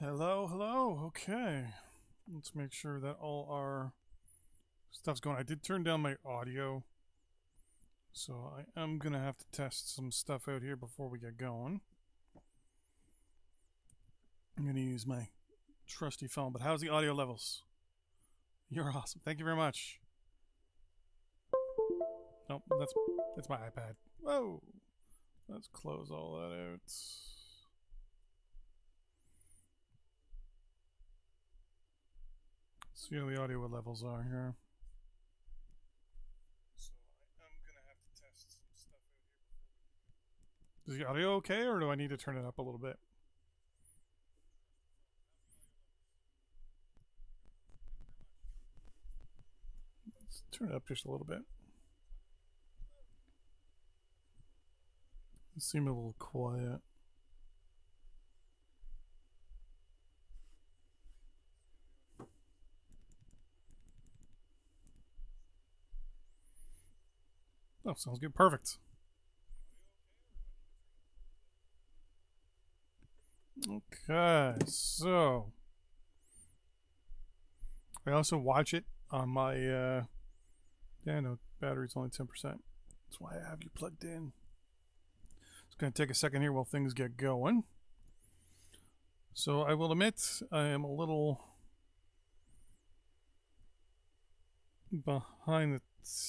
Hello, hello. Okay. Let's make sure that all our stuff's going. I did turn down my audio, so I am going to have to test some stuff out here before we get going. I'm going to use my trusty phone, but how's the audio levels? You're awesome. Thank you very much. Nope, that's my iPad. Whoa. Let's close all that out. See how the audio levels are here. So I am gonna have to test some stuff out here. Is the audio okay, or do I need to turn it up a little bit? Let's turn it up just a little bit. It seemed a little quiet. Oh, sounds good. Perfect. Okay, so I also watch it on my yeah, no, battery's only 10%. That's why I have you plugged in. It's gonna take a second here while things get going. So I will admit I am a little behind the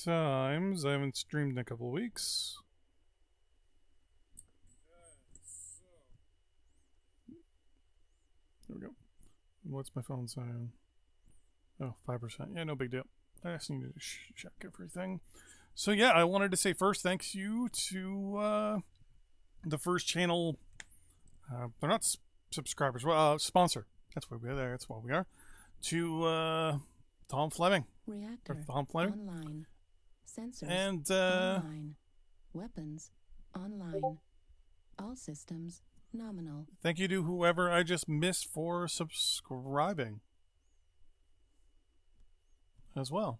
times. I haven't streamed in a couple of weeks. There we go. What's my phone saying? Oh, 5%. Yeah, no big deal. I just needed to check everything. So yeah, I wanted to say first thanks you to the first channel. They're not subscribers. Well, sponsor. That's why we're there. That's why we are. To Tom Fleming. Reactor. Tom Fleming. Online. Sensors. And online. Weapons. Online. All systems. Nominal. Thank you to whoever I just missed for subscribing as well.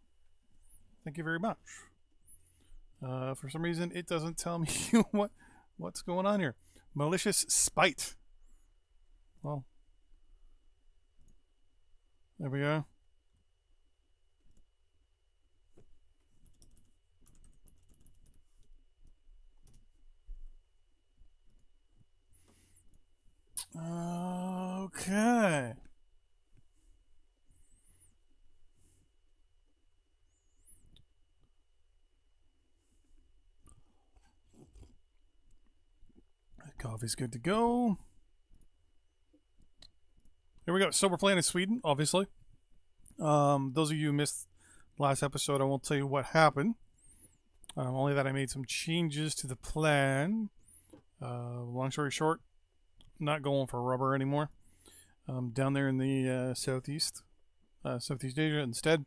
Thank you very much. For some reason, it doesn't tell me what's going on here. Malicious spite. Well, there we go. Okay. Coffee's good to go. Here we go. So we're playing in Sweden, obviously. Those of you who missed last episode, I won't tell you what happened. Only that I made some changes to the plan. Long story short, not going for rubber anymore. Down there in the Southeast Asia, instead,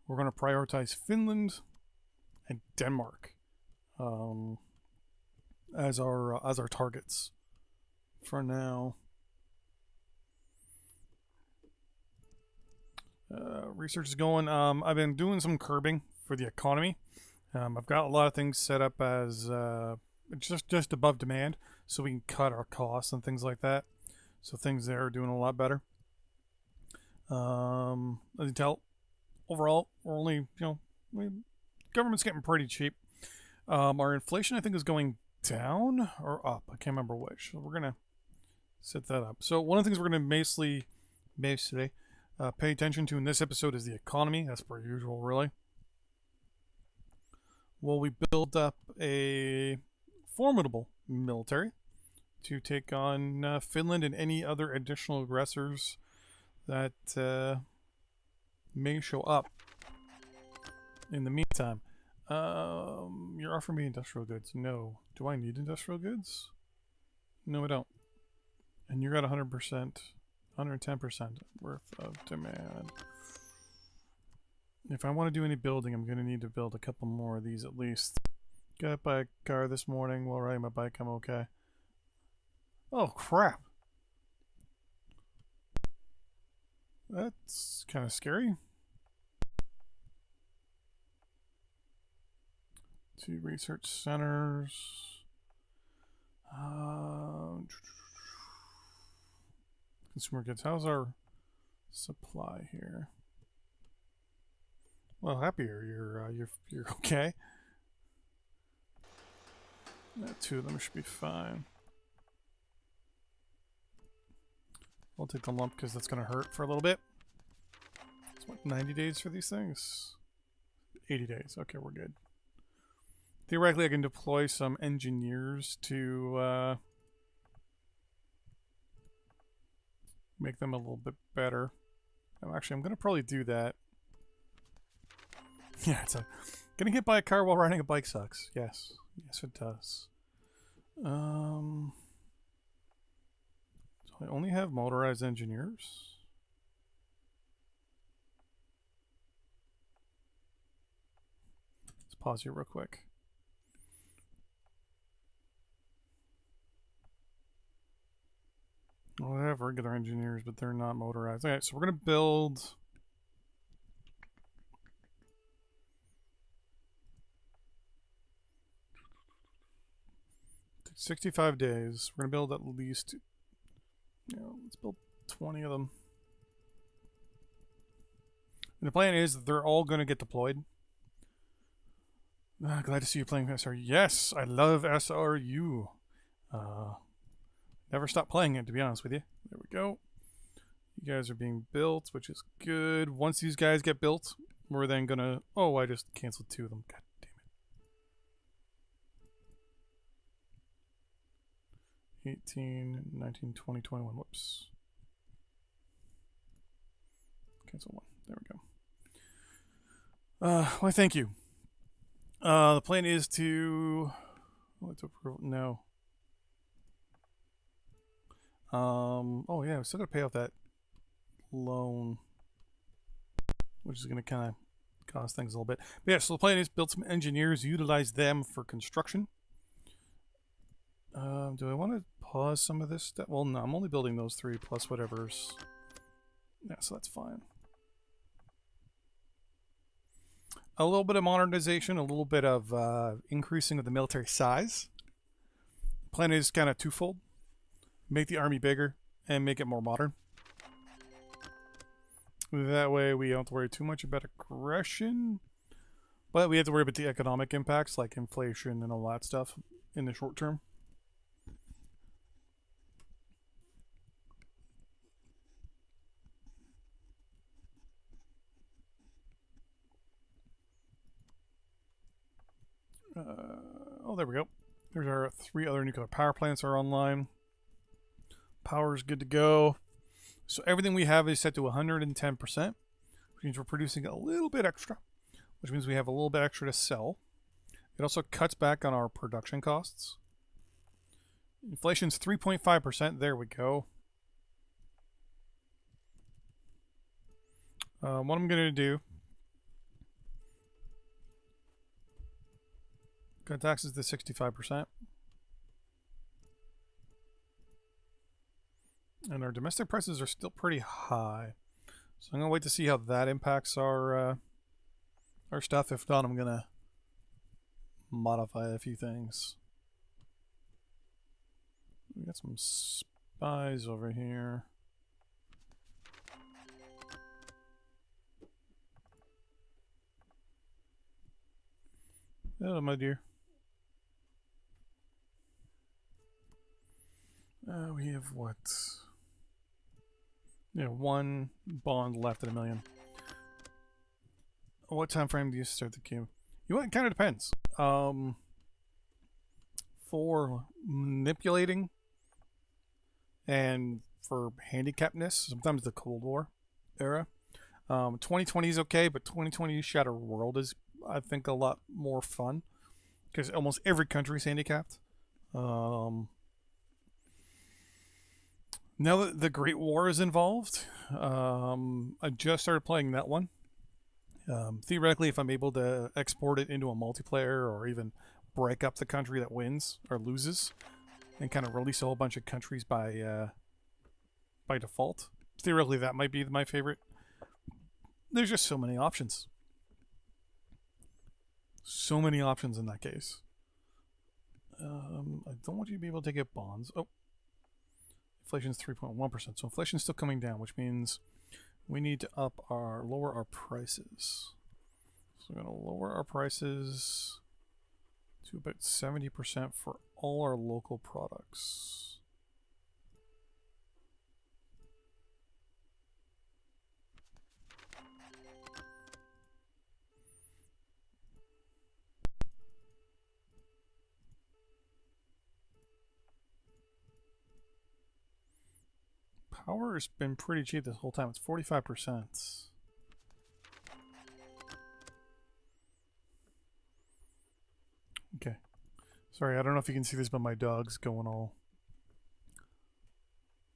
we're going to prioritize Finland and Denmark as our targets for now. Research is going. I've been doing some curbing for the economy. I've got a lot of things set up as just above demand, so we can cut our costs and things like that. So things there are doing a lot better. As you tell, overall, we're only government's getting pretty cheap. Our inflation, I think, is going down or up. I can't remember which. So we're gonna set that up. So one of the things we're gonna basically pay attention to in this episode is the economy, as per usual, really. Well, we build up a formidable military to take on Finland and any other additional aggressors that may show up. In the meantime, you're offering me industrial goods. No. Do I need industrial goods? No, I don't. And you're at 100%. 110% worth of demand. If I want to do any building, I'm going to need to build a couple more of these at least. Got hit by a car this morning while riding my bike. I'm okay. Oh, crap. That's kind of scary. 2 research centers. consumer goods. How's our supply here? Well, happier. You're okay. Two of them should be fine. I'll take the lump because that's going to hurt for a little bit. It's what, 90 days for these things? 80 days. Okay, we're good. Theoretically, I can deploy some engineers to make them a little bit better. Actually, I'm going to probably do that. Yeah, getting hit by a car while riding a bike sucks. Yes. Yes, it does. So I only have motorized engineers. Let's pause here real quick. Well, I have regular engineers, but they're not motorized. Alright, so we're going to build... 65 days. We're going to build at least... let's build 20 of them. And the plan is that they're all going to get deployed. Glad to see you playing SRU. Yes, I love SRU. Never stop playing it, to be honest with you. There we go. You guys are being built, which is good. Once these guys get built, we're then going to... Oh, I just canceled 2 of them. God damn it. 18, 19, 20, 21. Whoops. Cancel 1. There we go. Why, thank you. The plan is to... Let's approve... No. Oh yeah, we still gotta pay off that loan, which is gonna kind of cost things a little bit. But yeah, so the plan is build some engineers, utilize them for construction. Do I want to pause some of this stuff? Well, no, I'm only building those 3 plus whatever's... Yeah, so that's fine. A little bit of modernization, a little bit of increasing of the military size. The plan is kind of twofold. Make the army bigger and make it more modern. That way we don't have to worry too much about aggression. But we have to worry about the economic impacts like inflation and all that stuff in the short term. Oh, there we go. There's our 3 other nuclear power plants are online. Power is good to go. So everything we have is set to 110%, which means we're producing a little bit extra, which means we have a little bit extra to sell. It also cuts back on our production costs. Inflation's 3.5%. There we go. What I'm going to do... Cut taxes to 65%. And our domestic prices are still pretty high. So I'm going to wait to see how that impacts our stuff. If not, I'm going to modify a few things. We got some spies over here. Hello, my dear. We have what? Yeah, 1 bond left at $1 million. What time frame do you start the game? You know, it kind of depends. For manipulating and for handicapness, sometimes the Cold War era. 2020 is okay, but 2020 Shattered World is, I think, a lot more fun because almost every country is handicapped. Now that the Great War is involved, I just started playing that one. Theoretically, if I'm able to export it into a multiplayer or even break up the country that wins or loses and kind of release a whole bunch of countries by default, theoretically that might be my favorite. There's just so many options. So many options in that case. I don't want you to be able to get bonds. Oh. Inflation is 3.1%. So inflation is still coming down, which means we need to lower our prices. So we're going to lower our prices to about 70% for all our local products. Power has been pretty cheap this whole time. It's 45%. Okay. Sorry, I don't know if you can see this, but my dog's going all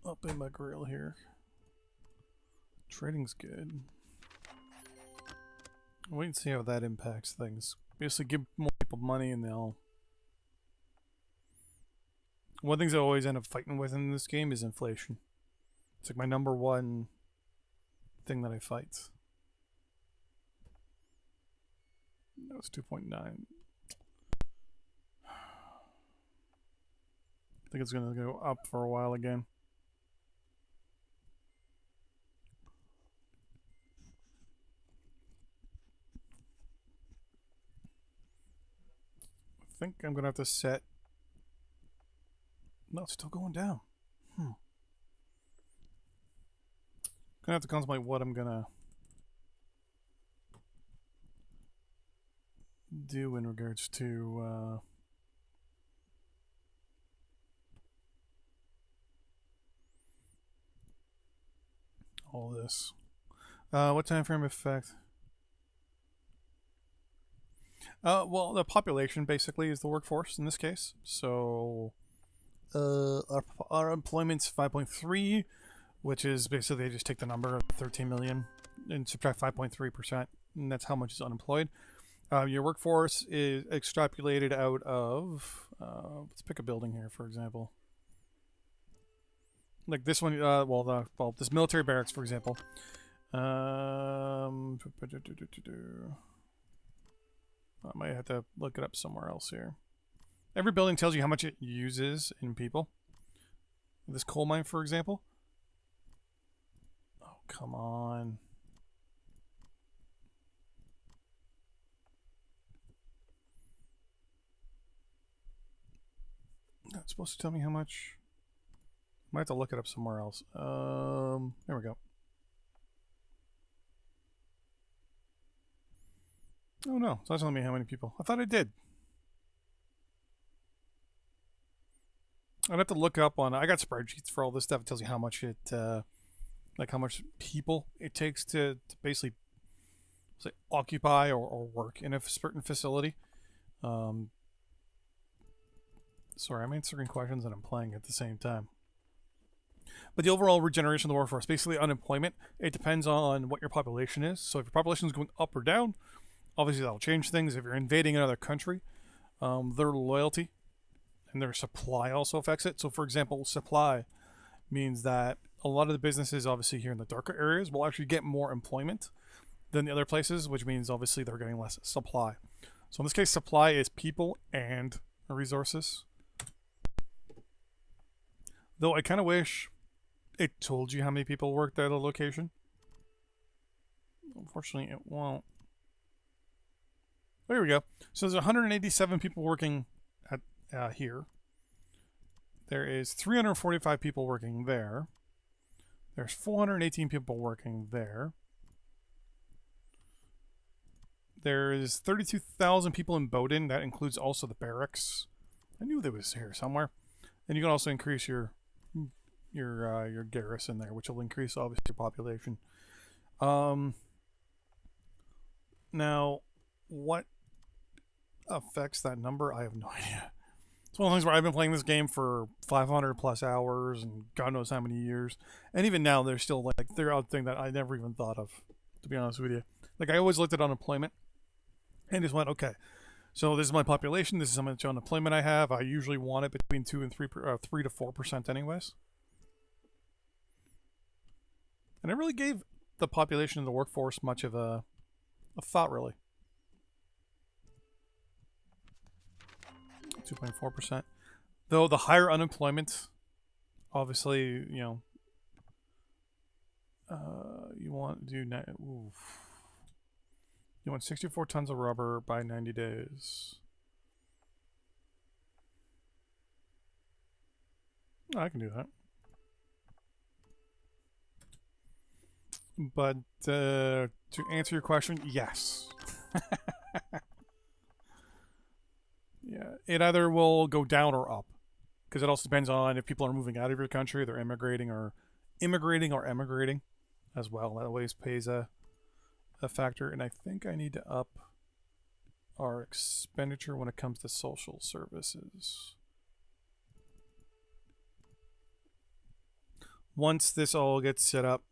up in my grill here. Trading's good. Wait and see how that impacts things. Basically, give more people money and they'll... One of the things I always end up fighting with in this game is inflation. It's like my number one thing that I fight. That was 2.9. I think it's going to go up for a while again. I think I'm going to have to set... No, it's still going down. Gonna have to contemplate what I'm gonna do in regards to all this. What time frame effect? Well, the population basically is the workforce in this case. So our employment's 5.3. Which is basically they just take the number of 13 million and subtract 5.3%, and that's how much is unemployed. Your workforce is extrapolated out of, let's pick a building here, for example. Like this one, this military barracks, for example. I might have to look it up somewhere else here. Every building tells you how much it uses in people. This coal mine, for example. Come on. That's supposed to tell me how much. Might have to look it up somewhere else. There we go. Oh no, it's not telling me how many people. I thought it did. I'd have to look up on... I got spreadsheets for all this stuff. It tells you how much it... like how much people it takes to basically say occupy or work in a certain facility. Sorry, I'm answering questions and I'm playing at the same time. But the overall regeneration of the workforce, basically unemployment, it depends on what your population is. So if your population is going up or down, obviously that'll change things. If you're invading another country, their loyalty and their supply also affects it. So for example, supply means that a lot of the businesses, obviously here in the darker areas, will actually get more employment than the other places, which means obviously they're getting less supply. So in this case, supply is people and resources. Though I kind of wish it told you how many people worked at a location. Unfortunately, it won't. There we go. So there's 187 people working at here. There is 345 people working there. There's 418 people working there. There's 32,000 people in Bowden. That includes also the barracks. I knew that was here somewhere. And you can also increase your garrison there, which will increase obviously your population. Now, what affects that number? I have no idea. It's one of the things where I've been playing this game for 500 plus hours and God knows how many years. And even now, there's still like the odd thing that I never even thought of, to be honest with you. Like I always looked at unemployment and just went, okay, so this is my population. This is how much unemployment I have. I usually want it between 3 to 4% anyways. And I really gave the population of the workforce much of a thought, really. 2.4%. Though the higher unemployment obviously, you know, you want to do you want 64 tons of rubber by 90 days. I can do that. But to answer your question, yes. Yeah, it either will go down or up, because it also depends on if people are moving out of your country, they're immigrating or emigrating as well. That always plays a factor. And I think I need to up our expenditure when it comes to social services. Once this all gets set up,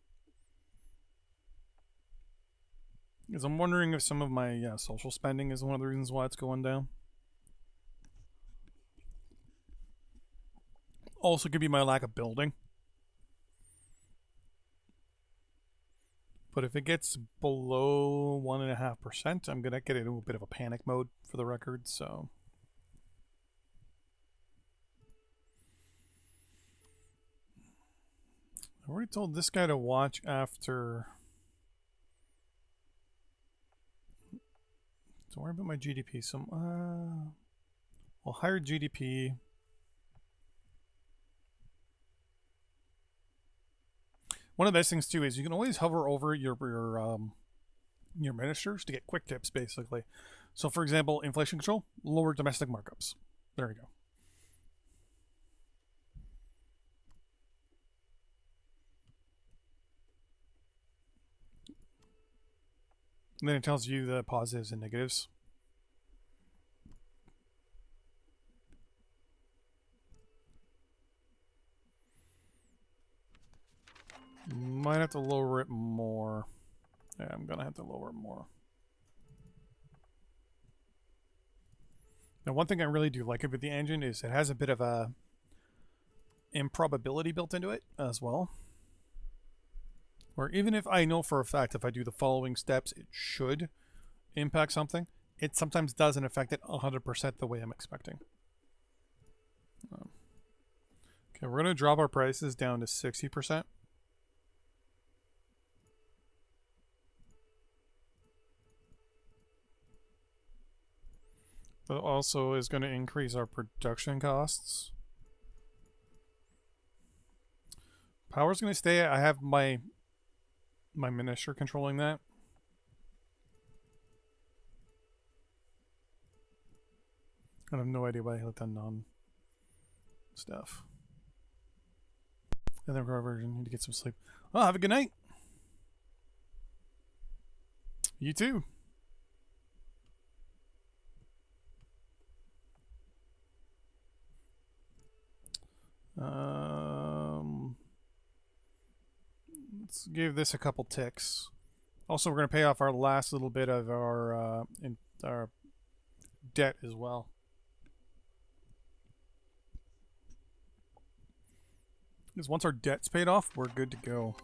because I'm wondering if some of my social spending is one of the reasons why it's going down. Also could be my lack of building. But if it gets below 1.5%, I'm going to get into a bit of a panic mode for the record, so. I already told this guy to watch after. Don't worry about my GDP. Well, higher GDP. One of the best things too is you can always hover over your ministers to get quick tips, basically. So, for example, inflation control, lower domestic markups. There you go. And then it tells you the positives and negatives. Might have to lower it more. Yeah, I'm gonna have to lower it more. Now, one thing I really do like about the engine is it has a bit of a improbability built into it as well. Where even if I know for a fact if I do the following steps, it should impact something, it sometimes doesn't affect it 100% the way I'm expecting. Okay, we're gonna drop our prices down to 60%. But also is going to increase our production costs. Power's going to stay. I have my minister controlling that. I have no idea why I clicked on non stuff. And then version, need to get some sleep. Well, have a good night. You too. Let's give this a couple ticks. Also, we're going to pay off our last little bit of our debt as well. Because once our debt's paid off, we're good to go.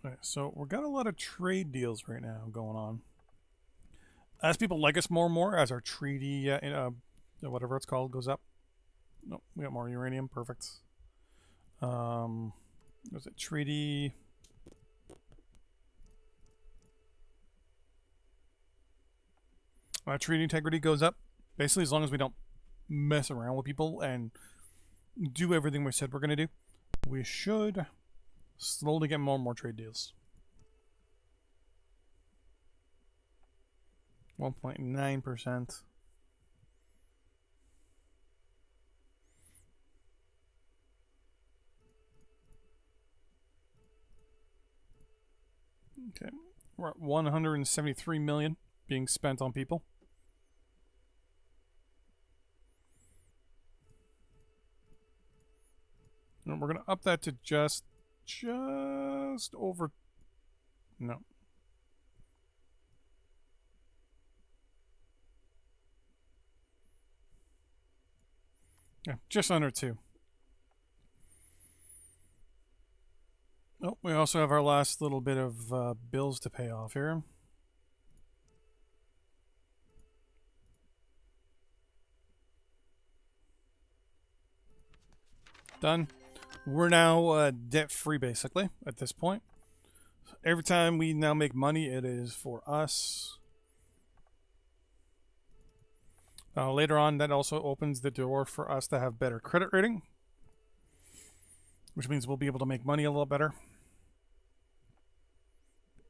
Alright, so we've got a lot of trade deals right now going on. As people like us more and more, as our treaty, whatever it's called, goes up. Nope, we got more uranium. Perfect. There's a treaty. Treaty integrity goes up. Basically, as long as we don't mess around with people and do everything we said we're going to do, we should slowly get more and more trade deals. 1.9%. Okay, we're at 173 million being spent on people. And we're going to up that to just over. No. Yeah, just under 2. Oh, we also have our last little bit of bills to pay off here. Done. We're now debt-free, basically, at this point. Every time we now make money, it is for us. Later on, that also opens the door for us to have better credit rating, which means we'll be able to make money a little better.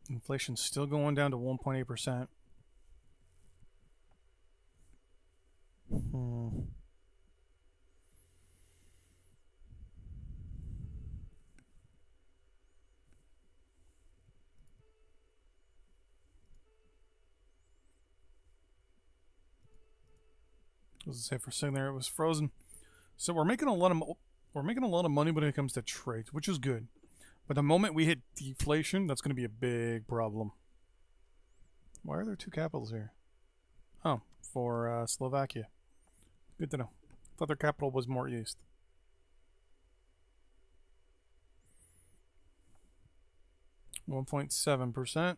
Inflation's still going down to 1.8%. As I say, for a second there, it was frozen. So we're making a lot of money when it comes to trades, which is good. But the moment we hit deflation, that's going to be a big problem. Why are there two capitals here? Oh, for Slovakia. Good to know. Thought their capital was more east. %1.7%.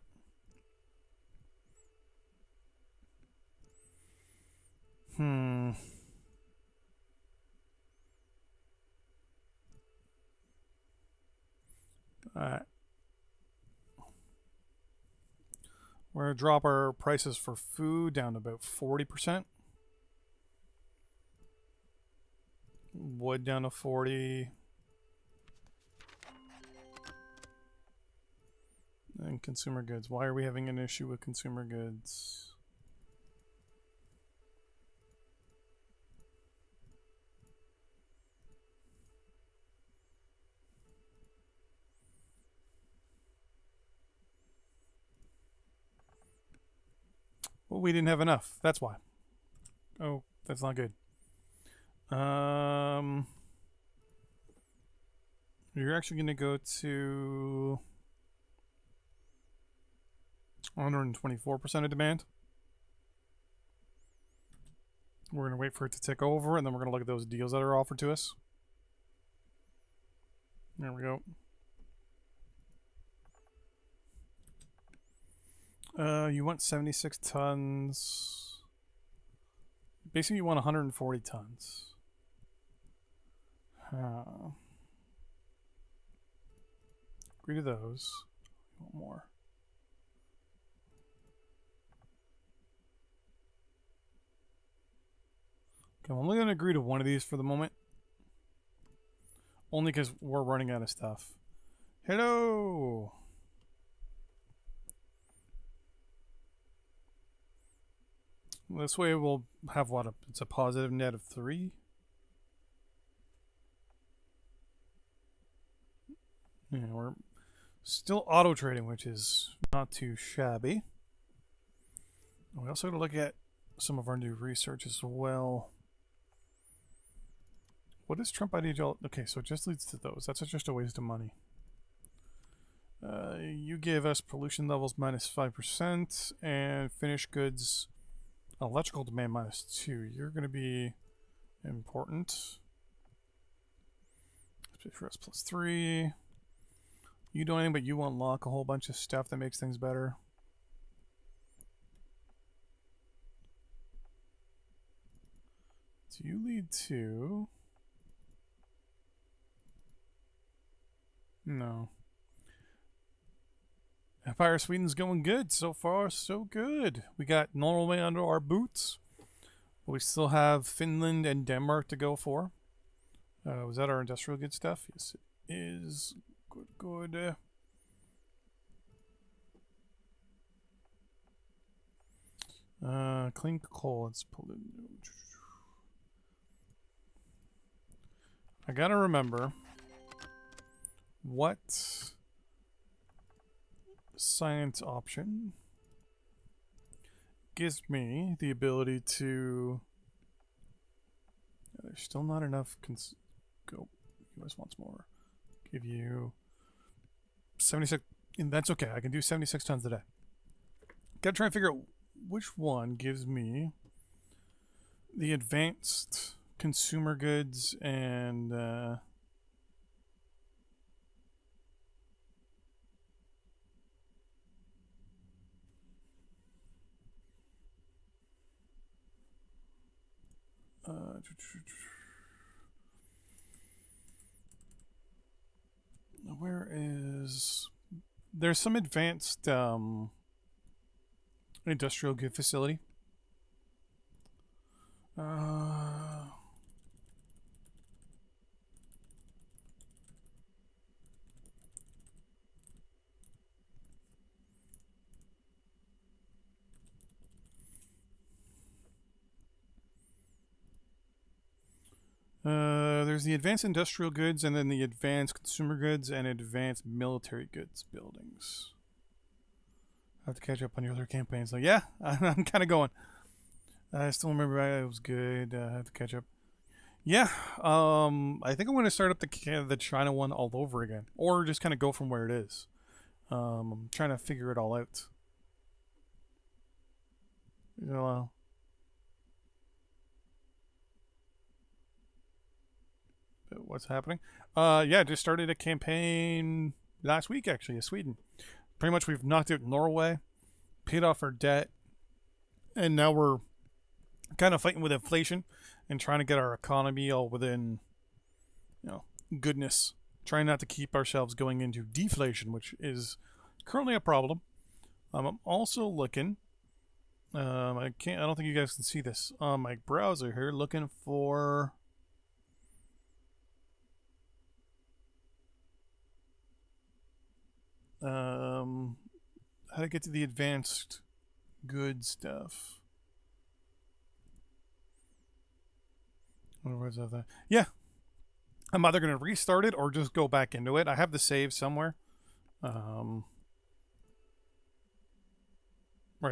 Alright. We're going to drop our prices for food down to about 40%. Wood down to 40. And consumer goods. Why are we having an issue with consumer goods? Well, we didn't have enough. That's why. Oh, that's not good. You're actually going to go to 124% of demand. We're going to wait for it to tick over, and then we're going to look at those deals that are offered to us. There we go. You want 76 tons. Basically, you want 140 tons. Agree to those. You want more. Okay, I'm only going to agree to one of these for the moment. Only because we're running out of stuff. Hello! This way we'll have what? It's a positive net of 3. Yeah, we're still auto trading, which is not too shabby. We also got to look at some of our new research as well. What is Trump ideology? Okay, so it just leads to those. That's just a waste of money. You give us pollution levels -5% and finished goods electrical demand -2. You're going to be important. For us +3. You don't anything, but you unlock a whole bunch of stuff that makes things better. So you lead to... No. Empire Sweden's going good. So far, so good. We got Norway under our boots. We still have Finland and Denmark to go for. Was that our industrial good stuff? Yes, it is. Good. Clean coal. It's polluted. I gotta remember what science option gives me the ability to... There's still not enough... Go. US wants more. Give you 76... And that's okay. I can do 76 tons a day. Gotta try and figure out which one gives me the advanced consumer goods and... Where is... There's some advanced industrial good facility. There's the advanced industrial goods, and then the advanced consumer goods and advanced military goods buildings. I have to catch up on your other campaigns. So yeah, I'm kind of going. I still remember it was good. I have to catch up. Yeah, I think I'm going to start up the China one all over again, or just kind of go from where it is. I'm trying to figure it all out. You know, what's happening? Yeah, just started a campaign last week actually in Sweden. Pretty much we've knocked out Norway, paid off our debt, and now we're kind of fighting with inflation and trying to get our economy all within, goodness. Trying not to keep ourselves going into deflation, which is currently a problem. I'm also looking. I don't think you guys can see this on my browser here. Looking for. How to get to the advanced good stuff. Where's that? Yeah. I'm either going to restart it or just go back into it. I have the save somewhere. Right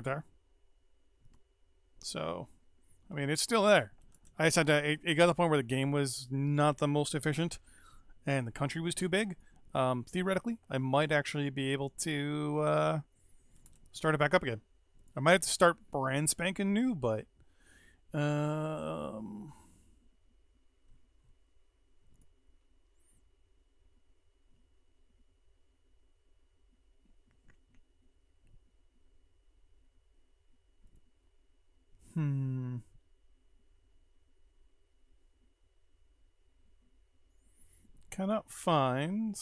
there. So, I mean, it's still there. I just had to, it got to the point where the game was not the most efficient and the country was too big. Theoretically, I might actually be able to start it back up again. I might have to start brand spanking new, but cannot find.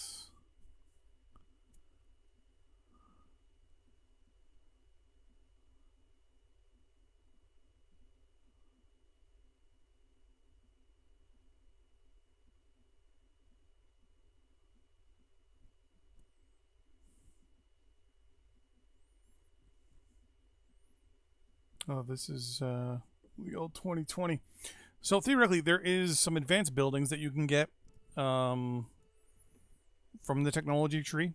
Oh, this is the old 2020. So theoretically, there is some advanced buildings that you can get from the technology tree.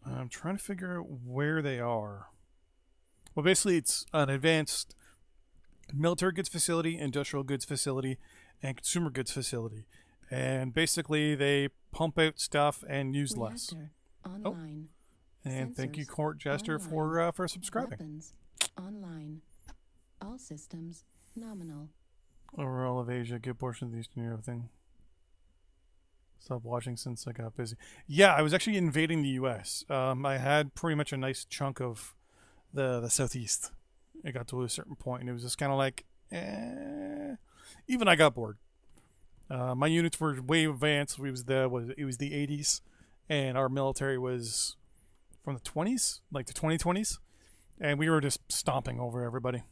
I'm trying to figure out where they are. Well, basically, it's an advanced military goods facility, industrial goods facility, and consumer goods facility. And basically, they pump out stuff and use less. Online. And thank you, Court Jester, for subscribing. Weapons. Online. All systems nominal. Overall of Asia, good portion of the Eastern Europe thing. Stopped watching since I got busy. Yeah, I was actually invading the U.S. I had pretty much a nice chunk of the Southeast. It got to a certain point, and it was just kind of like, even I got bored. My units were way advanced. It was the 80s, and our military was from the 20s, like the 2020s, and we were just stomping over everybody.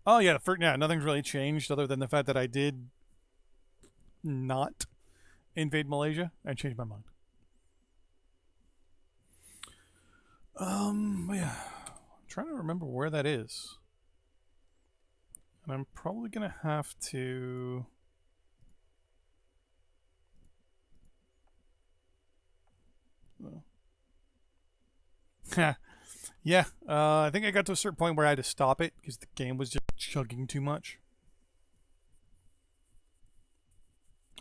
Oh yeah, nothing's really changed other than the fact that I did not invade Malaysia and change my mind. Yeah, I'm trying to remember where that is, and I'm probably gonna have to. Yeah, I think I got to a certain point where I had to stop it because the game was just chugging too much.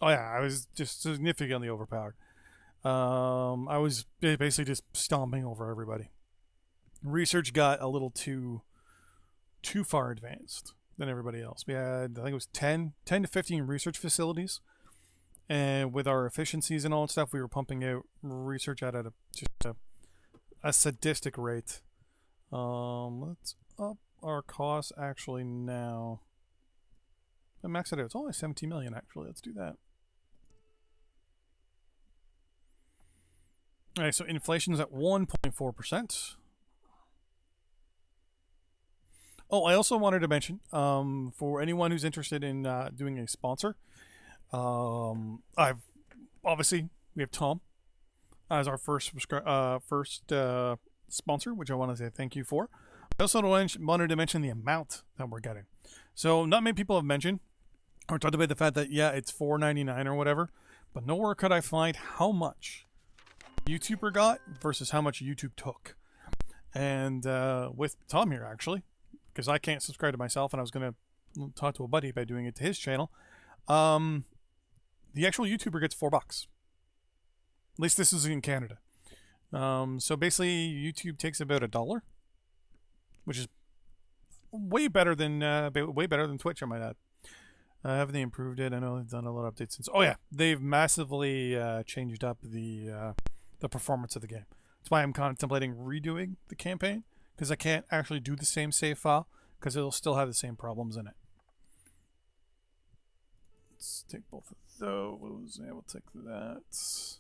Oh yeah, I was just significantly overpowered. I was basically just stomping over everybody. Research got a little too far advanced than everybody else. We had, I think it was 10 to 15 research facilities. And with our efficiencies and all that stuff, we were pumping out research out at a sadistic rate. Let's up our costs actually now. max it out. It's only 17 million actually. Let's do that. All right, so inflation's at 1.4%. Oh, I also wanted to mention, for anyone who's interested in doing a sponsor, I've obviously we have Tom as our first sponsor, which I want to say thank you for. I also wanted to mention the amount that we're getting. So not many people have mentioned or talked about the fact that yeah, it's $4.99 or whatever, but nowhere could I find how much YouTuber got versus how much YouTube took. And with Tom here actually, because I can't subscribe to myself, and I was going to talk to a buddy about doing it to his channel. The actual YouTuber gets $4. At least this is in Canada. So basically, YouTube takes about $1, which is way better than Twitch, I might add. Haven't they improved it? I know they've done a lot of updates since. Oh yeah, they've massively changed up the performance of the game. That's why I'm contemplating redoing the campaign, because I can't actually do the same save file because it'll still have the same problems in it. Let's take both of those. Yeah, we'll take that. So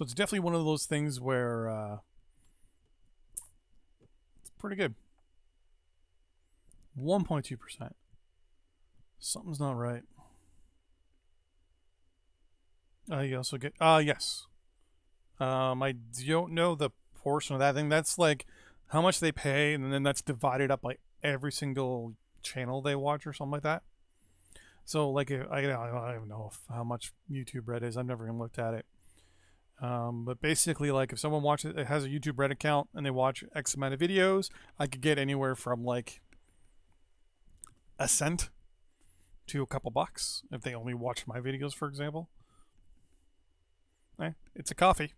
it's definitely one of those things where it's pretty good. 1.2%. Something's not right. You also get yes. I don't know the portion of that thing. That's like how much they pay, and then that's divided up by every single channel they watch or something like that. So like I don't even know how much YouTube Red is. I've never even looked at it. But basically, like if someone watches it has a YouTube Red account and they watch X amount of videos, I could get anywhere from like a cent to a couple bucks if they only watch my videos, for example. It's a coffee.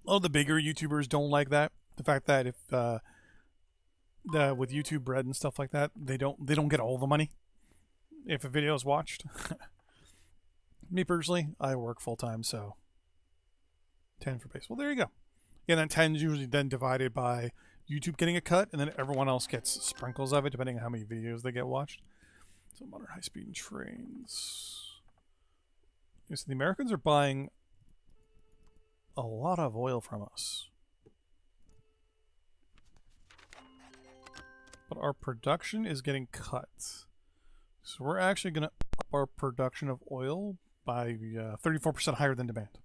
Oh, the bigger YouTubers don't like that. The fact that if with YouTube Red and stuff like that, they don't get all the money if a video is watched. Me personally, I work full time, so 10 for base. Well, there you go. Yeah, that 10 is usually then divided by YouTube getting a cut, and then everyone else gets sprinkles of it, depending on how many videos they get watched. So modern high-speed trains. Yeah, so the Americans are buying a lot of oil from us. But our production is getting cut. So we're actually going to up our production of oil by 34% higher than demand.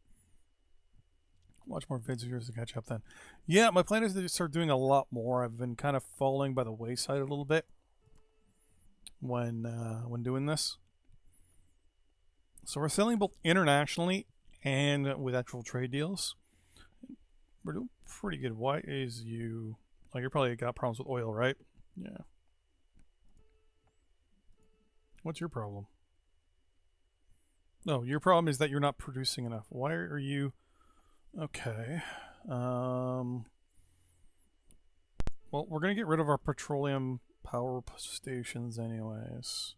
Watch more vids here to catch up then. Yeah, my plan is to start doing a lot more. I've been kind of falling by the wayside a little bit when doing this. So we're selling both internationally and with actual trade deals. We're doing pretty good. Why is you... Oh, you probably got problems with oil, right? Yeah. What's your problem? No, your problem is that you're not producing enough. Why are you... Okay. Well, we're going to get rid of our petroleum power stations anyways.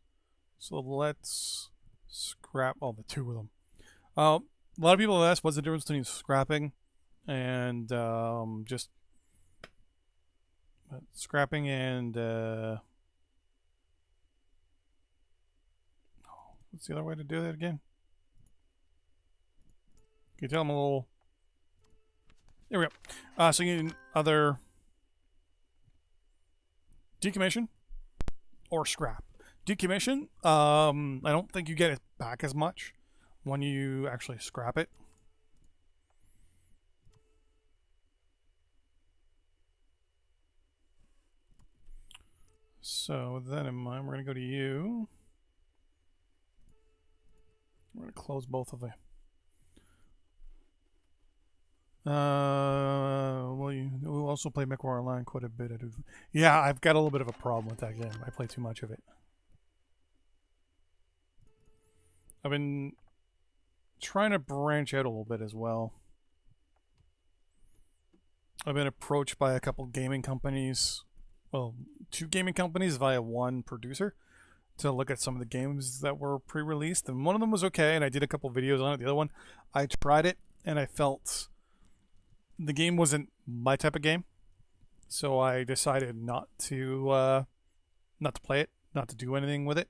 So let's scrap all the two of them. A lot of people have asked what's the difference between scrapping and just scrapping and what's the other way to do that again? Can you tell them a little... There we go. So you need other decommission or scrap. Decommission, I don't think you get it back as much when you actually scrap it. So with that in mind, we're going to go to you. We're going to close both of them. Well, you also play MechWarrior Online quite a bit. Yeah, I've got a little bit of a problem with that game. I play too much of it. I've been trying to branch out a little bit as well. I've been approached by a couple gaming companies, well, 2 gaming companies via 1 producer to look at some of the games that were pre-released, and one of them was okay, and I did a couple videos on it. The other one, I tried it, and I felt the game wasn't my type of game, so I decided not to play it, not to do anything with it.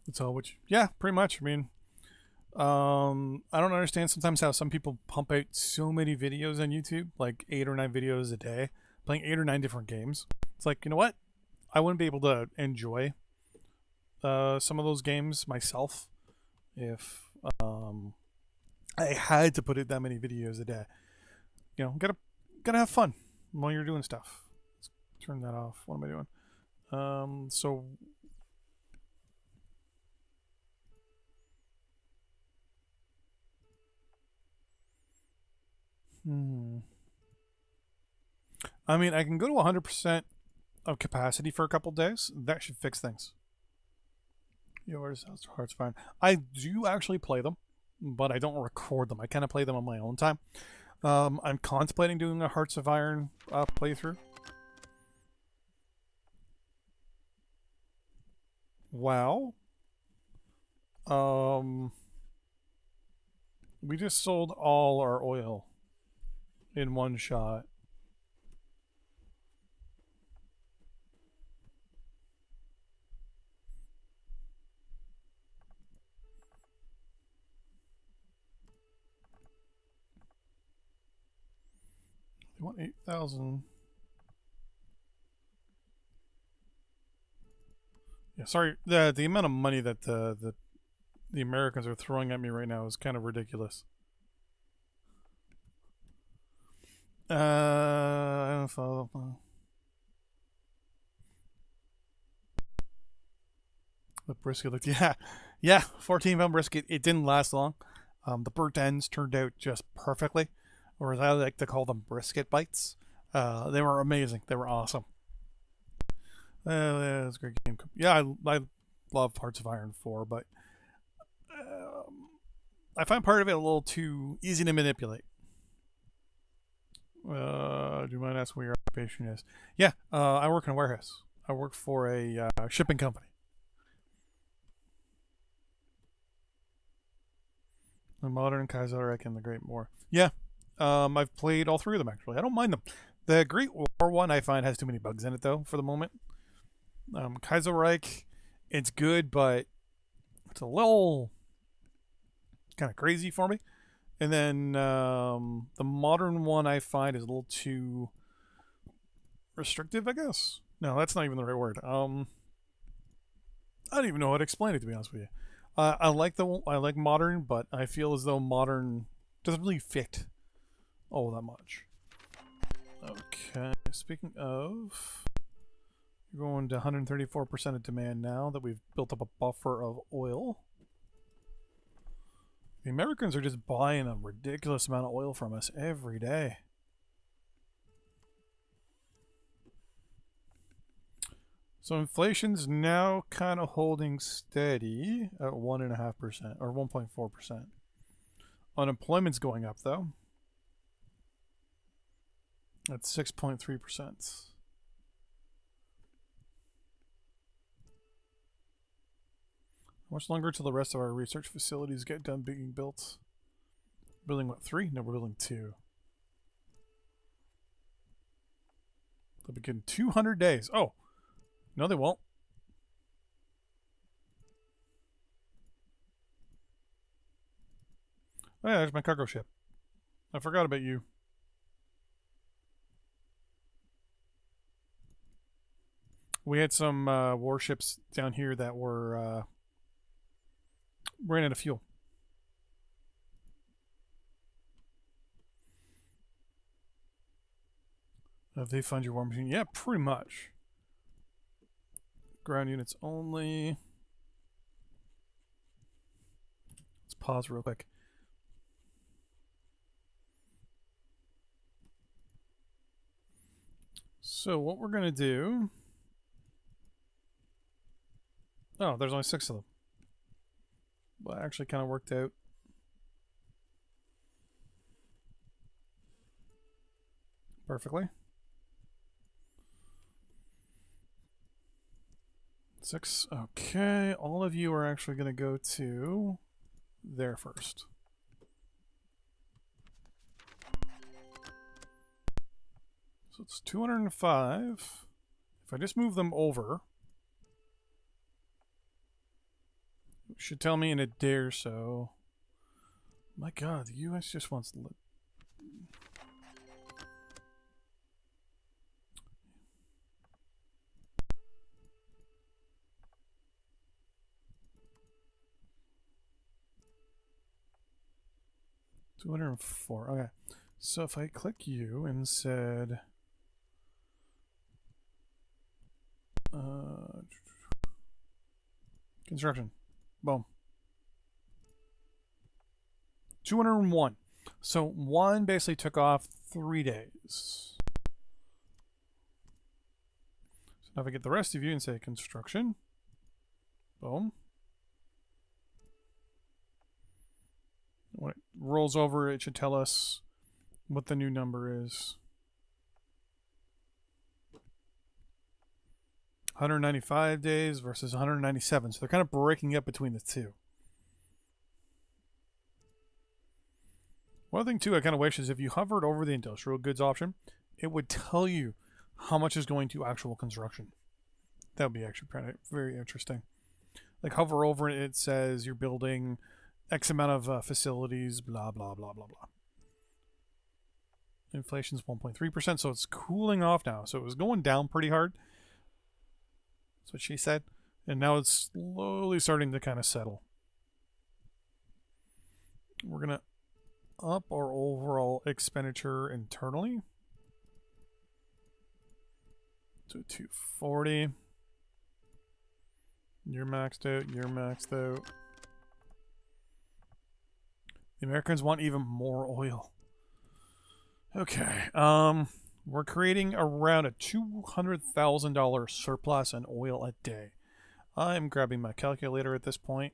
That's all. Which, yeah, pretty much. I mean, I don't understand sometimes how some people pump out so many videos on YouTube, like 8 or 9 videos a day, playing 8 or 9 different games. It's like, you know what? I wouldn't be able to enjoy some of those games myself if I had to put it that many videos a day. You know, gotta have fun while you're doing stuff. Let's turn that off. What am I doing? So I mean, I can go to 100% of capacity for a couple days. That should fix things. Yours, Hearts fine. I do actually play them, but I don't record them. I kind of play them on my own time. I'm contemplating doing a Hearts of Iron playthrough. Wow. We just sold all our oil in one shot. They want 8,000. Yeah, sorry. The amount of money that the Americans are throwing at me right now is kind of ridiculous. I don't follow. The brisket looked, yeah, 14-pound brisket. It didn't last long. The burnt ends turned out just perfectly, or as I like to call them, brisket bites. They were amazing. They were awesome. Yeah, it was a great game. Yeah, I love Hearts of Iron 4, but I find part of it a little too easy to manipulate. Do you mind asking what your occupation is? Yeah, I work in a warehouse. I work for a shipping company. The Modern, Kaiserreich, and the Great War. Yeah, I've played all 3 of them actually. I don't mind them. The Great War one I find has too many bugs in it though for the moment. Kaiserreich, it's good, but it's a little kind of crazy for me. And then the modern one I find is a little too restrictive, I guess. No, that's not even the right word. I don't even know how to explain it, to be honest with you. I like modern, but I feel as though modern doesn't really fit all that much. Okay, speaking of, you're going to 134% of demand now that we've built up a buffer of oil. The Americans are just buying a ridiculous amount of oil from us every day. So inflation's now kind of holding steady at 1.5% or 1.4%. Unemployment's going up though. At 6.3%. How much longer till the rest of our research facilities get done being built? Building what, 3? No, we're building 2. They'll begin 200 days. Oh, no, they won't. Oh yeah, there's my cargo ship. I forgot about you. We had some warships down here that were ran out of fuel. If they find your war machine, yeah, pretty much. Ground units only. Let's pause real quick. So what we're gonna do? Oh, there's only 6 of them. Well, actually kind of worked out. Perfectly. 6. Okay, all of you are actually going to go to there first. So it's 205. If I just move them over, it should tell me in a day or so. My God, the U.S. just wants... $204. Okay. So if I click you and said... construction. Boom. 201. So one basically took off 3 days. So now if I get the rest of you and say construction. Boom. When it rolls over, it should tell us what the new number is. 195 days versus 197. So they're kind of breaking up between the two. One thing, too, I kind of wish is if you hovered over the industrial goods option, it would tell you how much is going to actual construction. That would be actually very interesting. Like hover over it, it says you're building X amount of facilities, blah, blah, blah, blah, blah. Inflation's 1.3%, so it's cooling off now. So it was going down pretty hard. That's what she said. And now it's slowly starting to kind of settle. We're going to up our overall expenditure internally to 240. You're maxed out. You're maxed out. The Americans want even more oil. Okay. We're creating around a $200,000 surplus in oil a day. I'm grabbing my calculator at this point.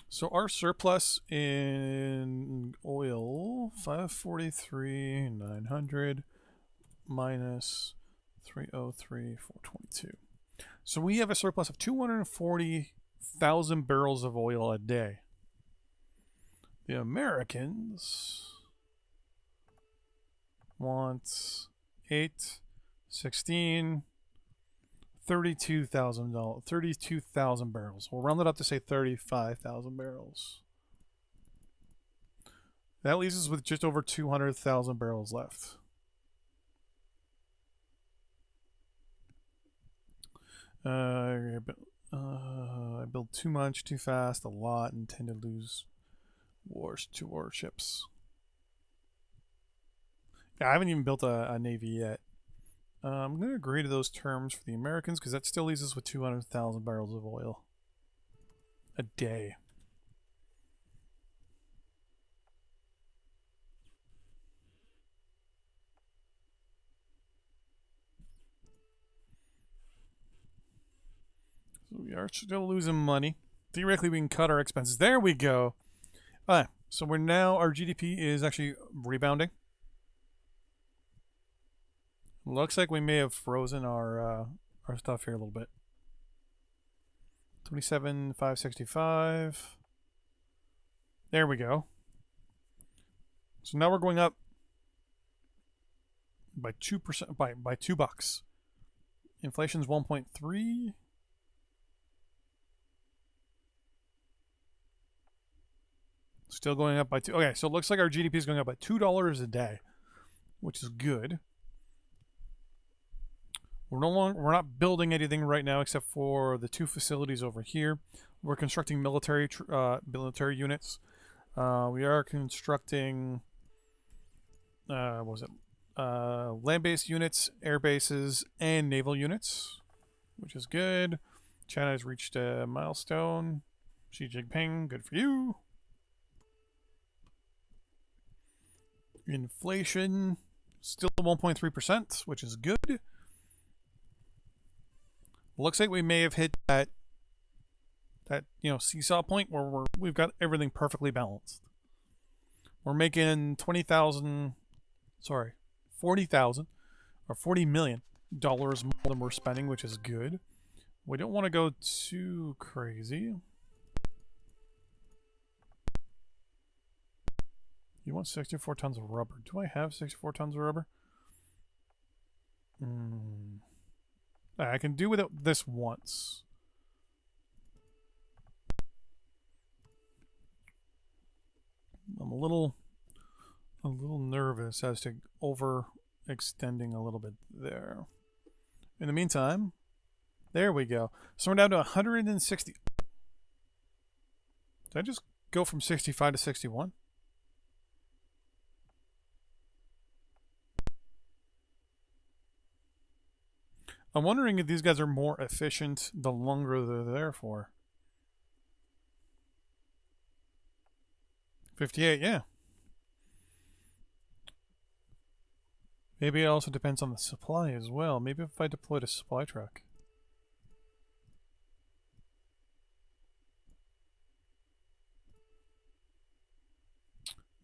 So our surplus in oil, 543,900 minus 303,422. So we have a surplus of 240,000 barrels of oil a day. The Americans want 8, 16, $32,000 barrels. We'll round it up to say 35,000 barrels. That leaves us with just over 200,000 barrels left. I build too much, too fast, a lot, and tend to lose wars to warships. Yeah, I haven't even built a navy yet. I'm going to agree to those terms for the Americans because that still leaves us with 200,000 barrels of oil a day. So we are still losing money. Theoretically, we can cut our expenses. There we go. Alright, so we're now, our GDP is actually rebounding. Looks like we may have frozen our stuff here a little bit. 27,565. There we go. So now we're going up by 2%, by $2. Inflation's 1.3. Still going up by 2. Okay, so it looks like our GDP is going up by $2 a day, which is good. We're not building anything right now except for the 2 facilities over here. We're constructing military units. We are constructing land-based units, air bases, and naval units, which is good. China has reached a milestone. Xi Jinping, good for you. Inflation still 1.3%, which is good. Looks like we may have hit that seesaw point where we've got everything perfectly balanced. We're making 40,000 or 40 million dollars more than we're spending, which is good. We don't want to go too crazy. You want 64 tons of rubber. Do I have 64 tons of rubber? I can do without this once. I'm a little nervous as to overextending a little bit there. In the meantime, there we go. So we're down to 160. Did I just go from 65 to 61? I'm wondering if these guys are more efficient the longer they're there for. 58, yeah. Maybe it also depends on the supply as well. Maybe if I deployed a supply truck.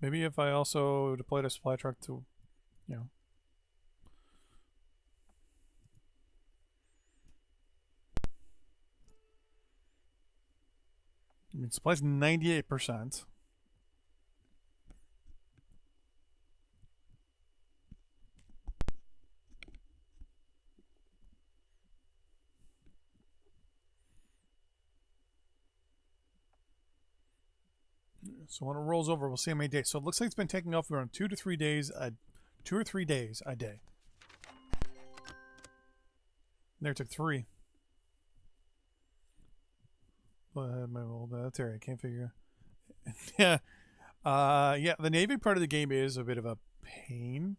Maybe if I also deployed a supply truck to, you know. I mean, supply's 98%. So when it rolls over, we'll see how many days. So it looks like it's been taking off around 2 or 3 days a day. There it took 3. My old military, I can't figure. Yeah, yeah. The Navy part of the game is a bit of a pain.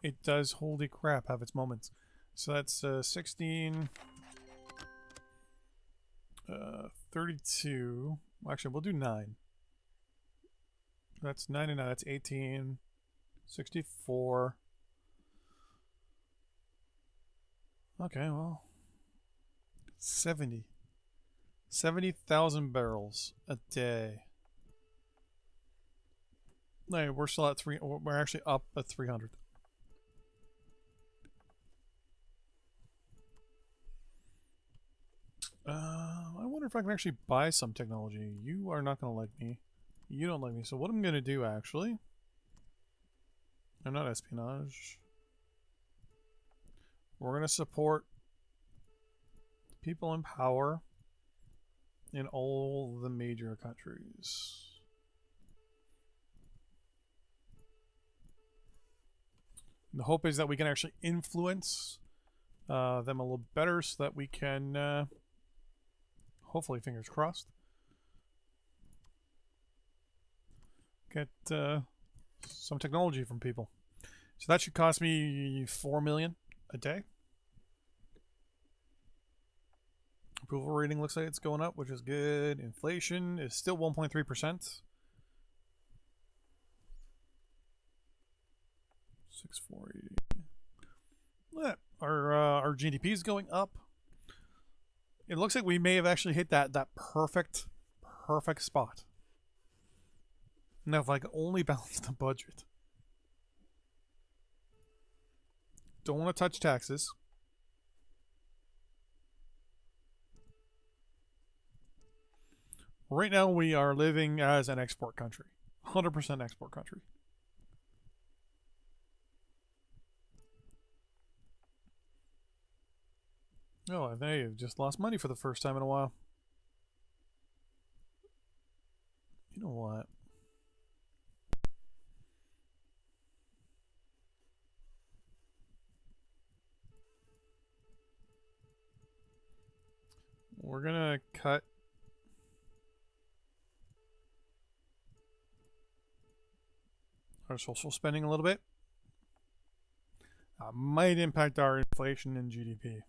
It does, holy crap, have its moments. So that's 16, 32. Actually, we'll do 9. That's 9 and 9. That's 18, 64. Okay, well, 70,000 barrels a day. No, we're still at 3. We're actually up at 300. I wonder if I can actually buy some technology. You are not going to like me. You don't like me. So what I'm going to do, actually... I'm not espionage. We're going to support people in power in all the major countries. And the hope is that we can actually influence them a little better so that we can, hopefully, fingers crossed, get some technology from people. So that should cost me 4 million a day. Approval rating looks like it's going up, which is good. Inflation is still 1.3%. 640. Yeah, our GDP is going up. It looks like we may have actually hit that perfect spot. Now, if I could only balance the budget. Don't want to touch taxes. Right now, we are living as an export country. 100% export country. Oh, they just lost money for the first time in a while. You know what? We're gonna cut our social spending a little bit. Might impact our inflation and GDP.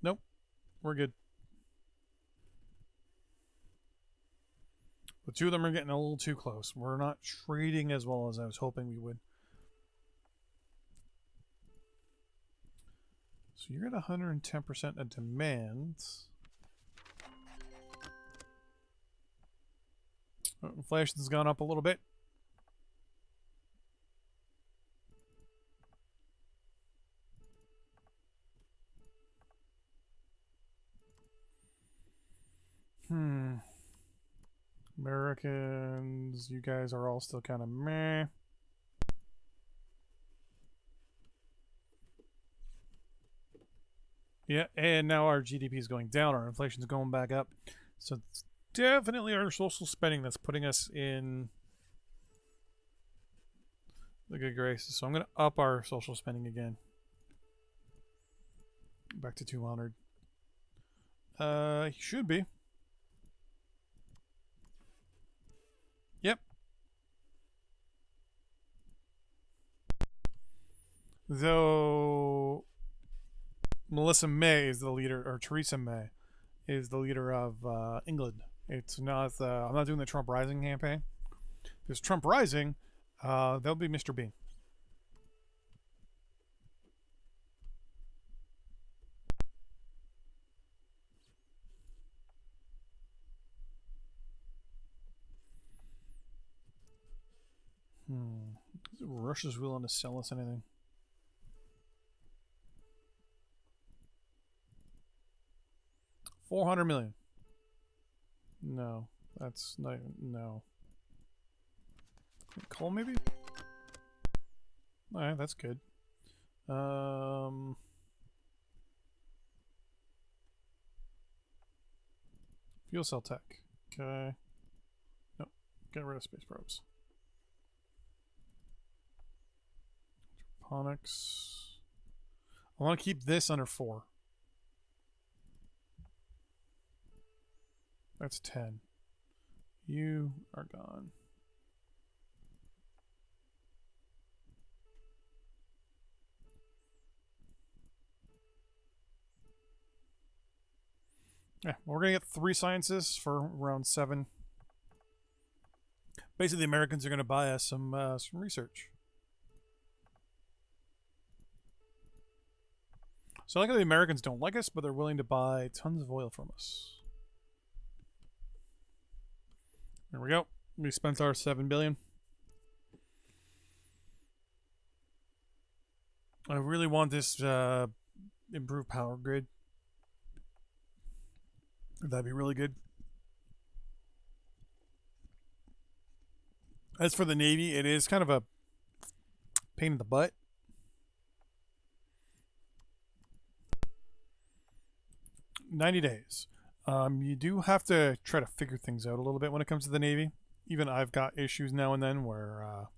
Nope, we're good. The two of them are getting a little too close. We're not trading as well as I was hoping we would. So you're at 110% of demand. Inflation's gone up a little bit. Americans, you guys are all still kind of meh. Yeah, and now our GDP is going down, our inflation is going back up. So it's definitely our social spending that's putting us in the good graces. So I'm going to up our social spending again. Back to 200. He should be. Yep. Though Melissa May is the leader, or Theresa May is the leader of England. It's not. I'm not doing the Trump Rising campaign. Because Trump Rising, that'll be Mr. Bean. Russia's willing to sell us anything. $400 million. No, that's not. No. Coal, maybe. All right, that's good. Fuel cell tech. Okay. Nope. Get rid of space probes. Hydroponics. I want to keep this under 4. That's 10. You are gone. Yeah, we're gonna get 3 sciences for around 7. Basically, the Americans are gonna buy us some research. So I like how the Americans don't like us, but they're willing to buy tons of oil from us. There we go. We spent our $7 billion. I really want this improved power grid. That'd be really good. As for the Navy, it is kind of a pain in the butt. $90 days. You do have to try to figure things out a little bit when it comes to the Navy. Even I've got issues now and then where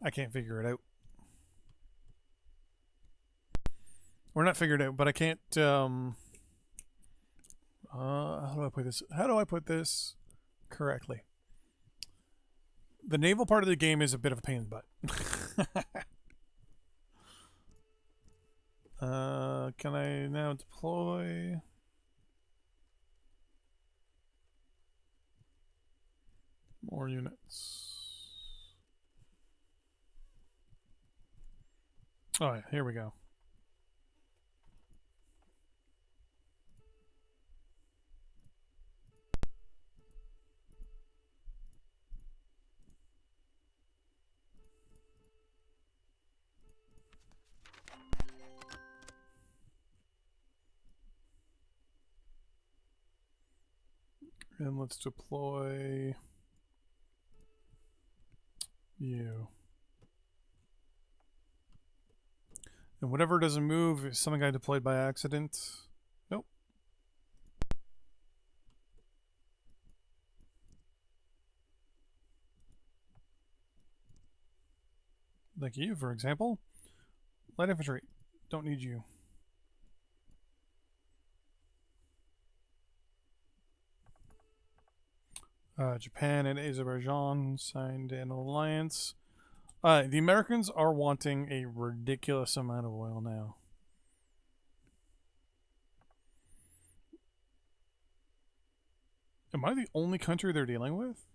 I can't figure it out. We're not figured out, but I can't. How do I put this? How do I put this correctly? The naval part of the game is a bit of a pain in the butt. Can I now deploy? More units. All right, here we go. And let's deploy you. And whatever doesn't move is something I deployed by accident. Nope. Like you, for example. Light infantry. Don't need you. Japan and Azerbaijan signed an alliance. The Americans are wanting a ridiculous amount of oil now. Am I the only country they're dealing with?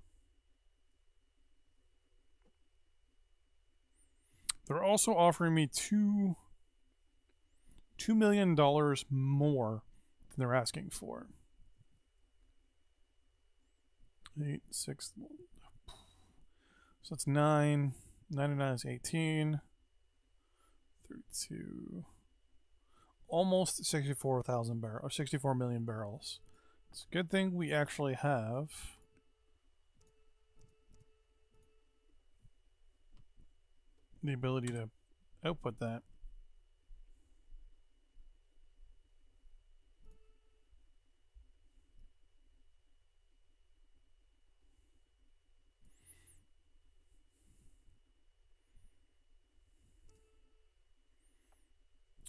They're also offering me $2 million more than they're asking for. 8, 6. So it's 9. 99 is 18. 32. Almost 64,000 barrels, or 64 million barrels. It's a good thing we actually have the ability to output that.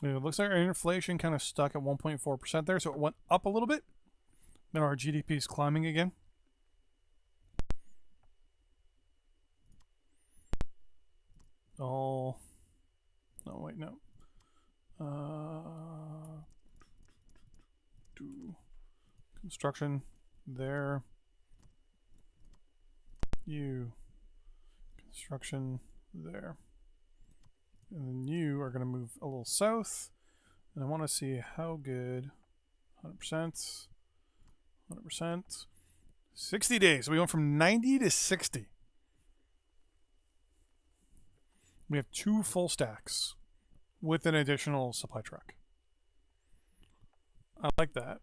It looks like our inflation kind of stuck at 1.4% there, so it went up a little bit. Now our GDP is climbing again. Oh, no, wait, no. Do construction there. You construction there. And then you are going to move a little south. And I want to see how good. 100%. 100%. 60 days. So we went from 90 to 60. We have 2 full stacks with an additional supply truck. I like that.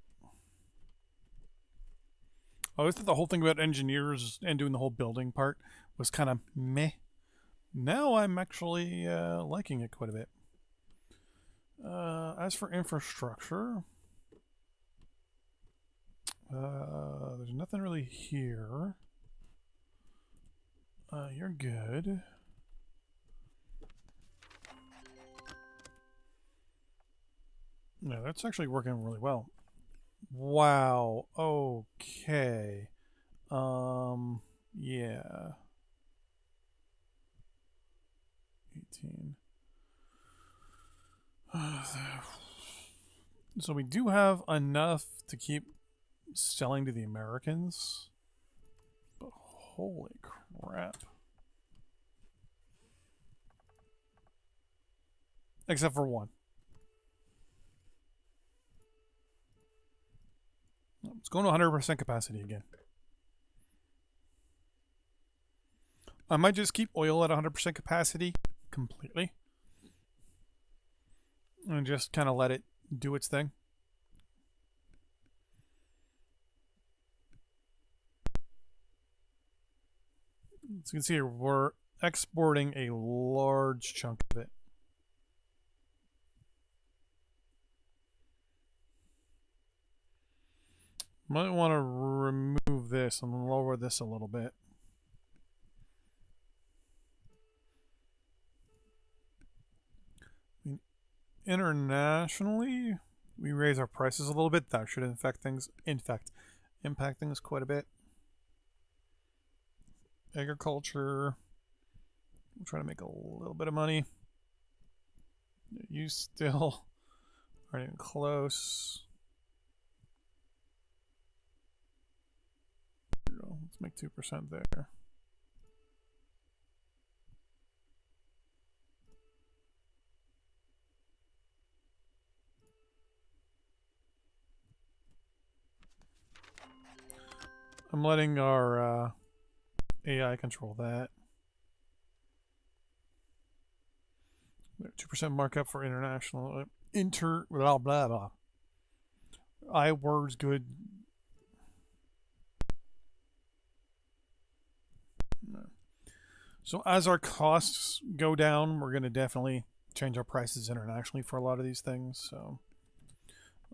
I always thought the whole thing about engineers and doing the whole building part was kind of meh. Now I'm actually liking it quite a bit. As for infrastructure, there's nothing really here. You're good. Yeah, that's actually working really well. Wow. Okay. Yeah. 18. So we do have enough to keep selling to the Americans. But holy crap. Except for one. It's going to 100% capacity again. I might just keep oil at 100% capacity completely. And just kind of let it do its thing. As you can see here, we're exporting a large chunk of it. Might want to remove this and lower this a little bit. Internationally, we raise our prices a little bit. That should impact things quite a bit. Agriculture, I'm trying to make a little bit of money. You still aren't even close. Let's make 2% there. I'm letting our AI control that. 2% markup for international blah blah blah. I words good. So as our costs go down, we're going to definitely change our prices internationally for a lot of these things. So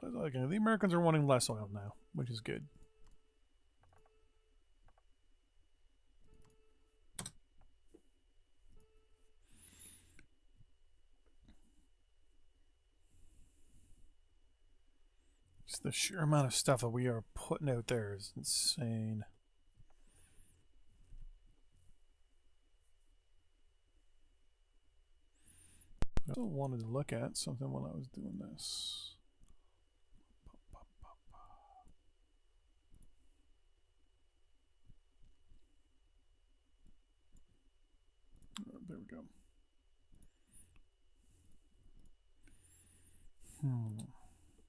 okay, the Americans are wanting less oil now, which is good. Just the sheer amount of stuff that we are putting out there is insane. I also wanted to look at something while I was doing this. There we go.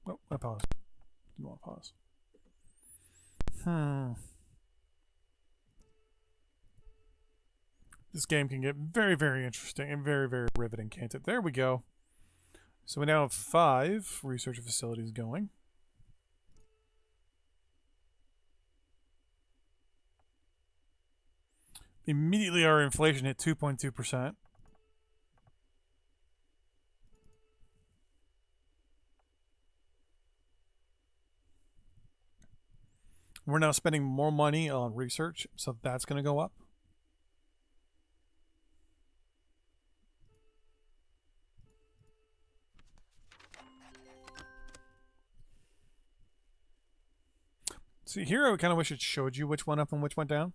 Oh, I paused. Didn't want to pause. This game can get very, very interesting and very, very riveting, can't it? There we go. So we now have 5 research facilities going. Immediately our inflation hit 2.2%. We're now spending more money on research, so that's going to go up. See, here I kind of wish it showed you which went up and which went down.